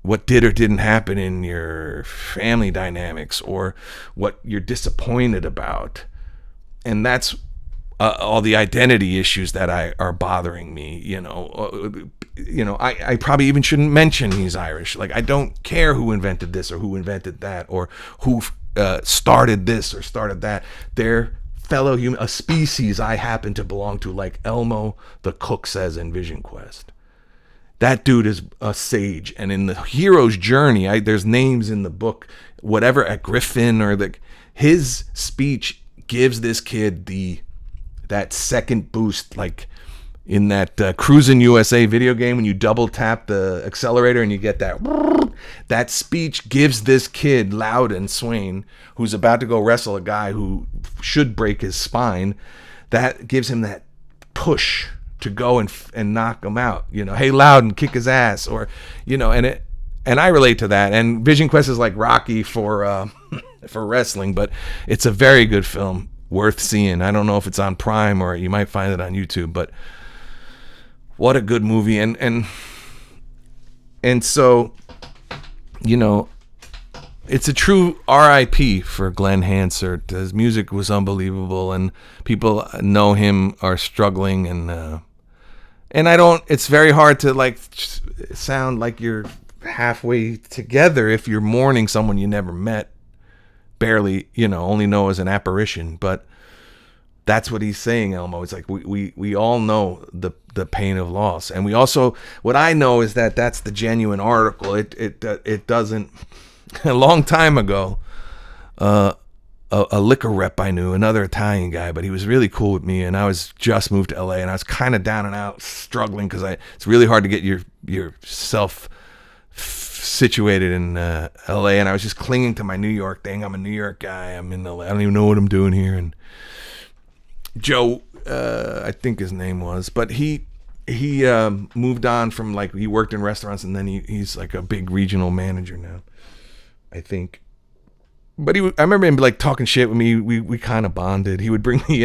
what did or didn't happen in your family dynamics, or what you're disappointed about, and that's all the identity issues that are bothering me, you know. I probably even shouldn't mention he's Irish. Like, I don't care who invented this or who invented that, or who started this or started that. They're fellow human, a species I happen to belong to, like Elmo the cook says in Vision Quest. That dude is a sage. And in the hero's journey, there's names in the book, whatever, at Griffin, or his speech gives this kid that second boost, like in that Cruisin' USA video game, when you double tap the accelerator and you get that speech gives this kid, Loudon Swain, who's about to go wrestle a guy who should break his spine, that gives him that push to go and knock him out, you know. Hey, Loudon, kick his ass, or, you know, and I relate to that. And Vision Quest is like Rocky for wrestling, but it's a very good film, worth seeing. I don't know if it's on Prime, or you might find it on YouTube, but what a good movie. And so, you know, it's a true RIP for Glen Hansard. His music was unbelievable, and people know him are struggling, and it's very hard to like sound like you're halfway together if you're mourning someone you never met, barely, you know, only know as an apparition. But that's what he's saying, Elmo. It's like we all know the pain of loss, and we also, what I know is that that's the genuine article. It doesn't. A long time ago, a liquor rep I knew, another Italian guy, but he was really cool with me, and I was just moved to LA, and I was kind of down and out, struggling, because it's really hard to get yourself situated in LA, and I was just clinging to my New York thing. I'm a New York guy. I'm in LA. I don't even know what I'm doing here. And Joe, I think his name was, but he moved on from, like, he worked in restaurants, and then he's like a big regional manager now, I think. but I remember him like talking shit with me. We kind of bonded. He would bring me.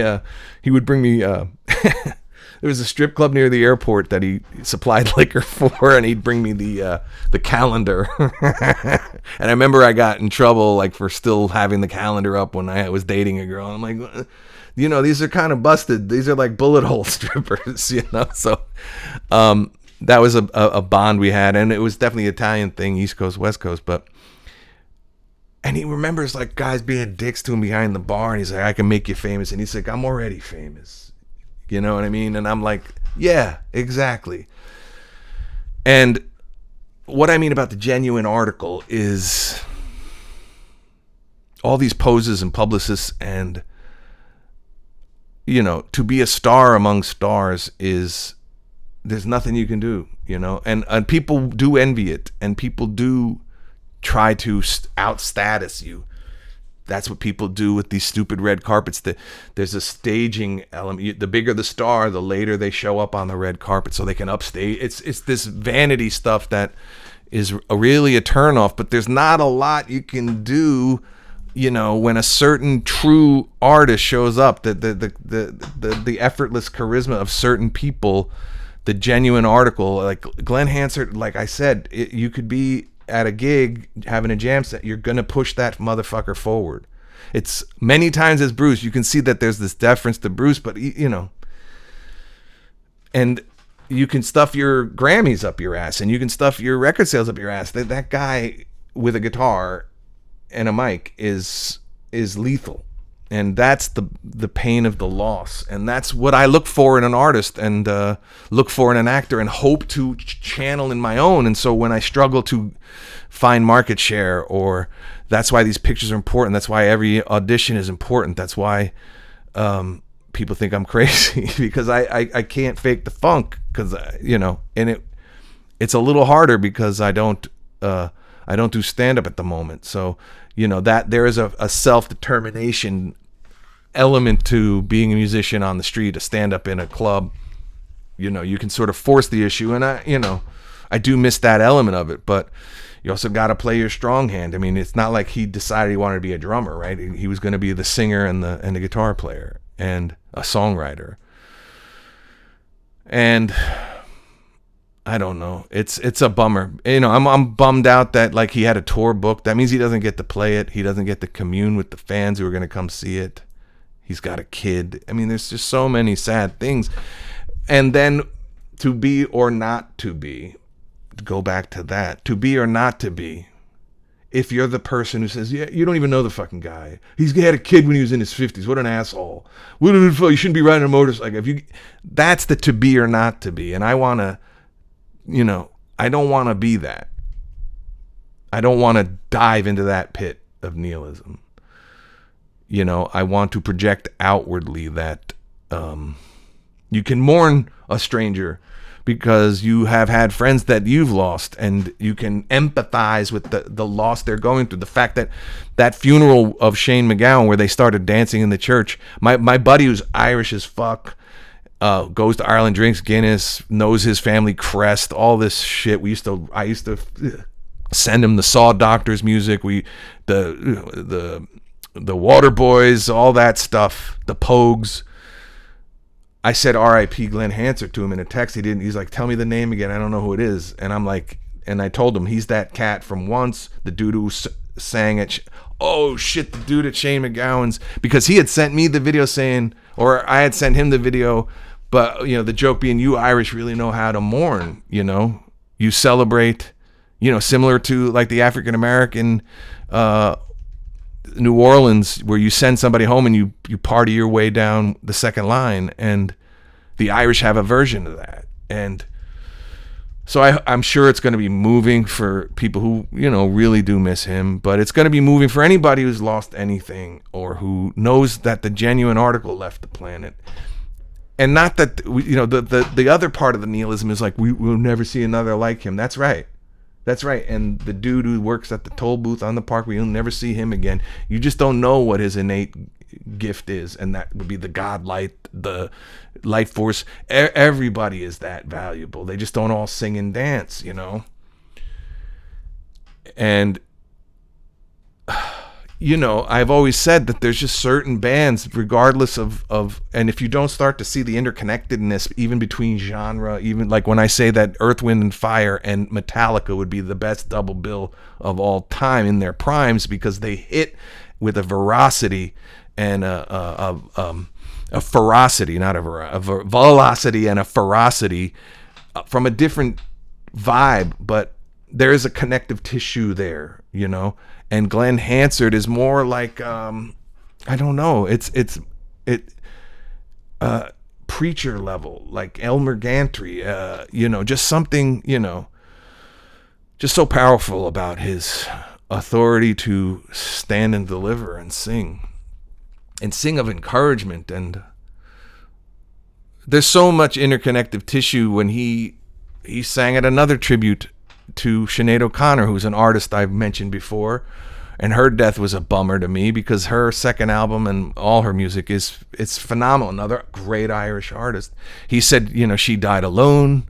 There was a strip club near the airport that he supplied liquor for, and he'd bring me the calendar. And I remember I got in trouble like for still having the calendar up when I was dating a girl. I'm like, you know, these are kind of busted. These are like bullet hole strippers, you know. So that was a bond we had, and it was definitely an Italian thing, East Coast, West Coast, but. And he remembers like guys being dicks to him behind the bar, and he's like, I can make you famous. And he's like, I'm already famous. You know what I mean? And I'm like, yeah, exactly. And what I mean about the genuine article is all these poses and publicists, and, you know, to be a star among stars is, there's nothing you can do, you know? And people do envy it, and people do try to out-status you. That's what people do with these stupid red carpets. There's a staging element. The bigger the star, the later they show up on the red carpet so they can upstage. It's this vanity stuff that is really a turnoff, but there's not a lot you can do, you know, when a certain true artist shows up. The effortless charisma of certain people, the genuine article, like Glen Hansard, like I said, you could be at a gig having a jam set, you're gonna push that motherfucker forward. It's many times as Bruce, you can see that there's this deference to Bruce, but you know, and you can stuff your Grammys up your ass, and you can stuff your record sales up your ass. That guy with a guitar and a mic is lethal, and that's the pain of the loss, and that's what I look for in an artist, and look for in an actor, and hope to channel in my own. And so when I struggle to find market share, or that's why these pictures are important, that's why every audition is important, that's why people think I'm crazy, because I can't fake the funk, because you know, and it's a little harder because I don't do stand-up at the moment. So you know that there is a self-determination element to being a musician on the street, a stand-up in a club. You know, you can sort of force the issue, and I do miss that element of it, but you also got to play your strong hand. I mean, it's not like he decided he wanted to be a drummer, right? He was going to be the singer and the guitar player and a songwriter. And I don't know. It's a bummer. You know, I'm bummed out that like he had a tour booked. That means he doesn't get to play it. He doesn't get to commune with the fans who are going to come see it. He's got a kid. I mean, there's just so many sad things. And then to be or not to be, to go back to that, to be or not to be, if you're the person who says, yeah, you don't even know the fucking guy. He had a kid when he was in his 50s. What an asshole. You shouldn't be riding a motorcycle. That's the to be or not to be. And I want to, you know, I don't want to be that. I don't want to dive into that pit of nihilism. You know, I want to project outwardly that you can mourn a stranger because you have had friends that you've lost, and you can empathize with the loss they're going through. The fact that funeral of Shane MacGowan, where they started dancing in the church, my buddy who's Irish as fuck, goes to Ireland, drinks Guinness, knows his family crest, all this shit. I used to send him the Saw Doctors music, the Waterboys, all that stuff, the Pogues. I said R.I.P. Glen Hansard to him in a text. He's like, tell me the name again. I don't know who it is. And I'm like, and I told him, he's that cat from Once, the dude who sang at, the dude at Shane MacGowan's, because he had sent me the video saying, or I had sent him the video, but, you know, the joke being, you Irish really know how to mourn, you know, you celebrate, you know, similar to like the African-American, New Orleans, where you send somebody home and you party your way down the second line, and the Irish have a version of that. And so I'm sure it's going to be moving for people who, you know, really do miss him, but it's going to be moving for anybody who's lost anything or who knows that the genuine article left the planet. And not that, you know, the other part of the nihilism is like, we'll never see another like him. That's right. That's right. And the dude who works at the toll booth on the parkway, you'll never see him again. You just don't know what his innate gift is, and that would be the God light, the light force. Everybody is that valuable. They just don't all sing and dance, you know. And I've always said that there's just certain bands, regardless of, and if you don't start to see the interconnectedness, even between genre, even like when I say that Earth, Wind and Fire and Metallica would be the best double bill of all time in their primes, because they hit with a veracity and a ferocity, not a velocity and a ferocity from a different vibe, but there is a connective tissue there, And Glen Hansard is more like I don't know, it's preacher level, like Elmer Gantry, just something, just so powerful about his authority to stand and deliver and sing of encouragement. And there's so much interconnective tissue when he sang at another tribute to Sinead O'Connor, who's an artist I've mentioned before, and her death was a bummer to me because her second album and all her music it's phenomenal. Another great Irish artist. He said, she died alone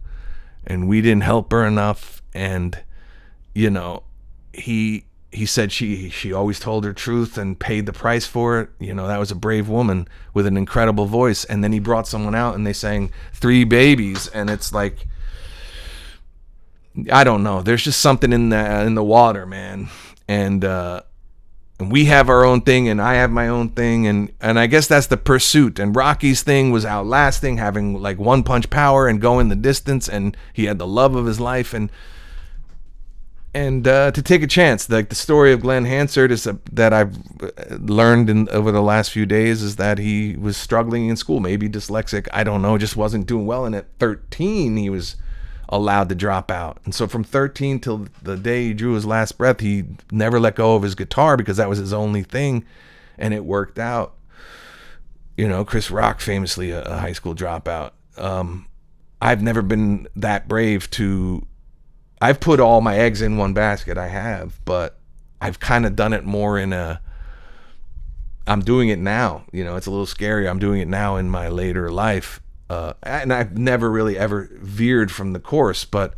and we didn't help her enough, and he said she always told her truth and paid the price for it. That was a brave woman with an incredible voice. And then he brought someone out and they sang 3 Babies, and it's like, I don't know. There's just something in the water, man. And we have our own thing, and I have my own thing, and I guess that's the pursuit. And Rocky's thing was outlasting, having like one punch power and going the distance, and he had the love of his life, and to take a chance. Like the story of Glen Hansard is that I've learned over the last few days is that he was struggling in school, maybe dyslexic. I don't know, just wasn't doing well. And at 13, he was allowed to drop out. And so from 13 till the day he drew his last breath, he never let go of his guitar because that was his only thing, and it worked out. Chris Rock, famously a high school dropout. I've never been that brave I've put all my eggs in one basket, I have, but I've kind of done it more I'm doing it now. It's a little scary. I'm doing it now in my later life. And I've never really ever veered from the course, but,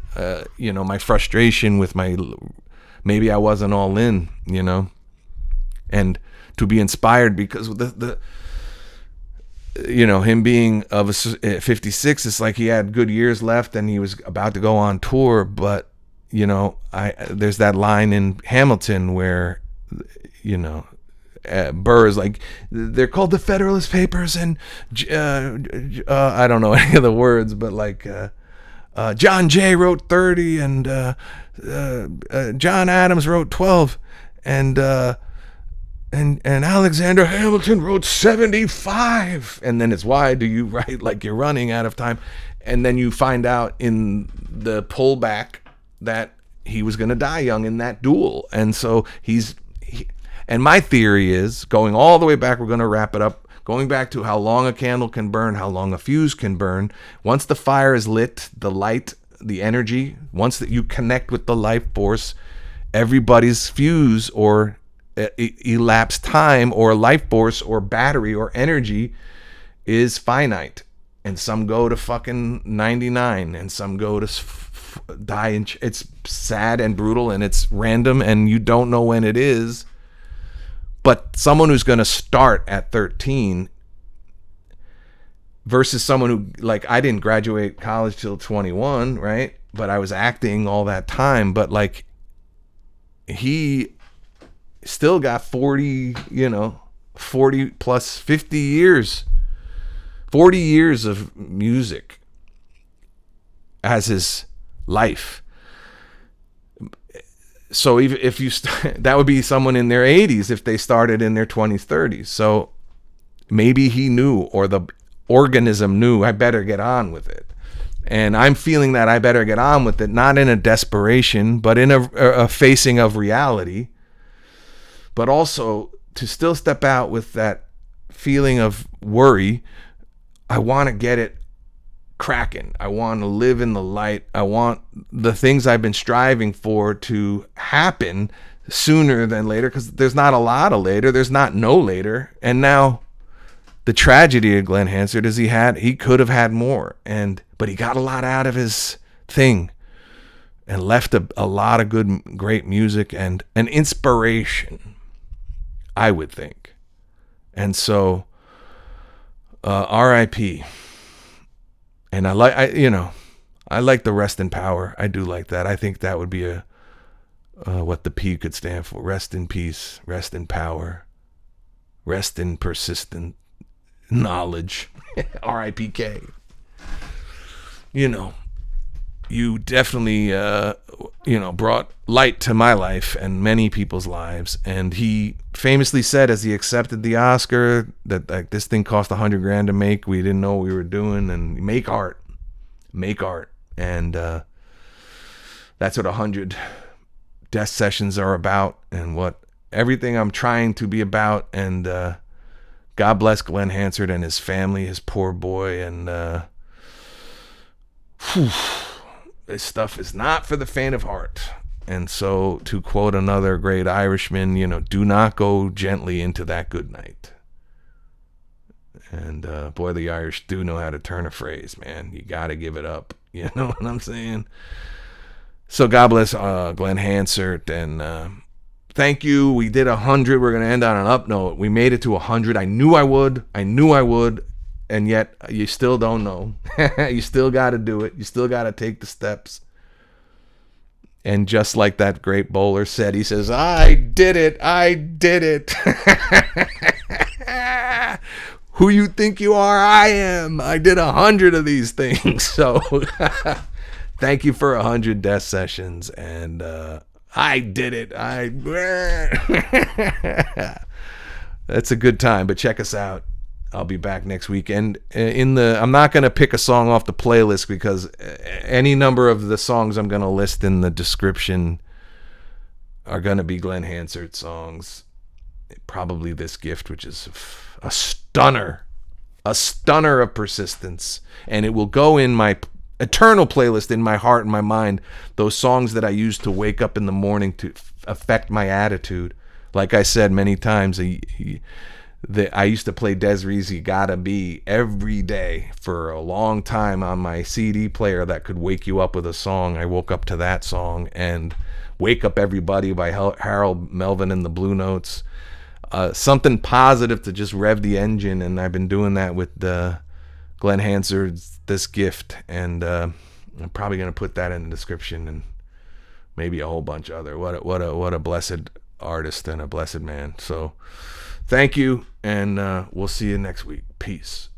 my frustration with maybe I wasn't all in, and to be inspired because him being of 56, it's like he had good years left and he was about to go on tour. But, there's that line in Hamilton where, Burr is like, they're called the Federalist Papers, and I don't know any of the words, but like John Jay wrote 30, and John Adams wrote 12, and Alexander Hamilton wrote 75, and then it's, why do you write like you're running out of time? And then you find out in the pullback that he was going to die young in that duel, and so and my theory is, going all the way back, we're going to wrap it up, going back to how long a candle can burn, how long a fuse can burn. Once the fire is lit, the light, the energy, once that you connect with the life force, everybody's fuse or elapsed time or life force or battery or energy is finite. And some go to fucking 99, and some go to die. And it's sad and brutal, and it's random, and you don't know when it is. But someone who's going to start at 13 versus someone who, like, I didn't graduate college till 21, right? But I was acting all that time. But like, he still got 40 plus 50 years, 40 years of music as his life. So if you that would be someone in their 80s if they started in their 20s, 30s. So maybe he knew, or the organism knew, I better get on with it. And I'm feeling that I better get on with it, not in a desperation, but in a facing of reality. But also to still step out with that feeling of worry. I want to get it cracking. I want to live in the light. I want the things I've been striving for to happen sooner than later, because there's not a lot of later. There's not no later. And now the tragedy of Glen Hansard is he could have had more, but he got a lot out of his thing and left a lot of great music and an inspiration. I would think. And so, R.I.P. And I like the rest in power. I do like that. I think that would be what the P could stand for. Rest in peace, rest in power, rest in persistent knowledge. R.I.P.K. You definitely, brought light to my life and many people's lives. And he famously said, as he accepted the Oscar, that like this thing cost $100,000 to make. We didn't know what we were doing, and make art. And that's what 100 death sessions are about, and what everything I'm trying to be about. And God bless Glen Hansard and his family, his poor boy. And this stuff is not for the faint of heart. And so, to quote another great Irishman, do not go gently into that good night. And boy, the Irish do know how to turn a phrase, man. You got to give it up. You know what I'm saying? So God bless Glen Hansard, and thank you. We did 100. We're going to end on an up note. We made it to 100. I knew I would, and yet you still don't know. You still got to do it. You still got to take the steps. And just like that great bowler said, he says, I did it. Who you think you are? I am. I did 100 of these things. So thank you for 100 death sessions. And I did it. That's a good time. But check us out. I'll be back next week. And I'm not going to pick a song off the playlist, because any number of the songs I'm going to list in the description are going to be Glen Hansard songs. Probably This Gift, which is a stunner of persistence. And it will go in my eternal playlist, in my heart and my mind, those songs that I use to wake up in the morning to affect my attitude. Like I said many times, I used to play Des'ree's You Gotta Be every day for a long time on my CD player that could wake you up with a song. I woke up to that song. And Wake Up Everybody by Harold Melvin and the Blue Notes. Something positive to just rev the engine, and I've been doing that with Glen Hansard's This Gift, and I'm probably going to put that in the description, and maybe a whole bunch of other. What a blessed artist and a blessed man. So thank you, and we'll see you next week. Peace.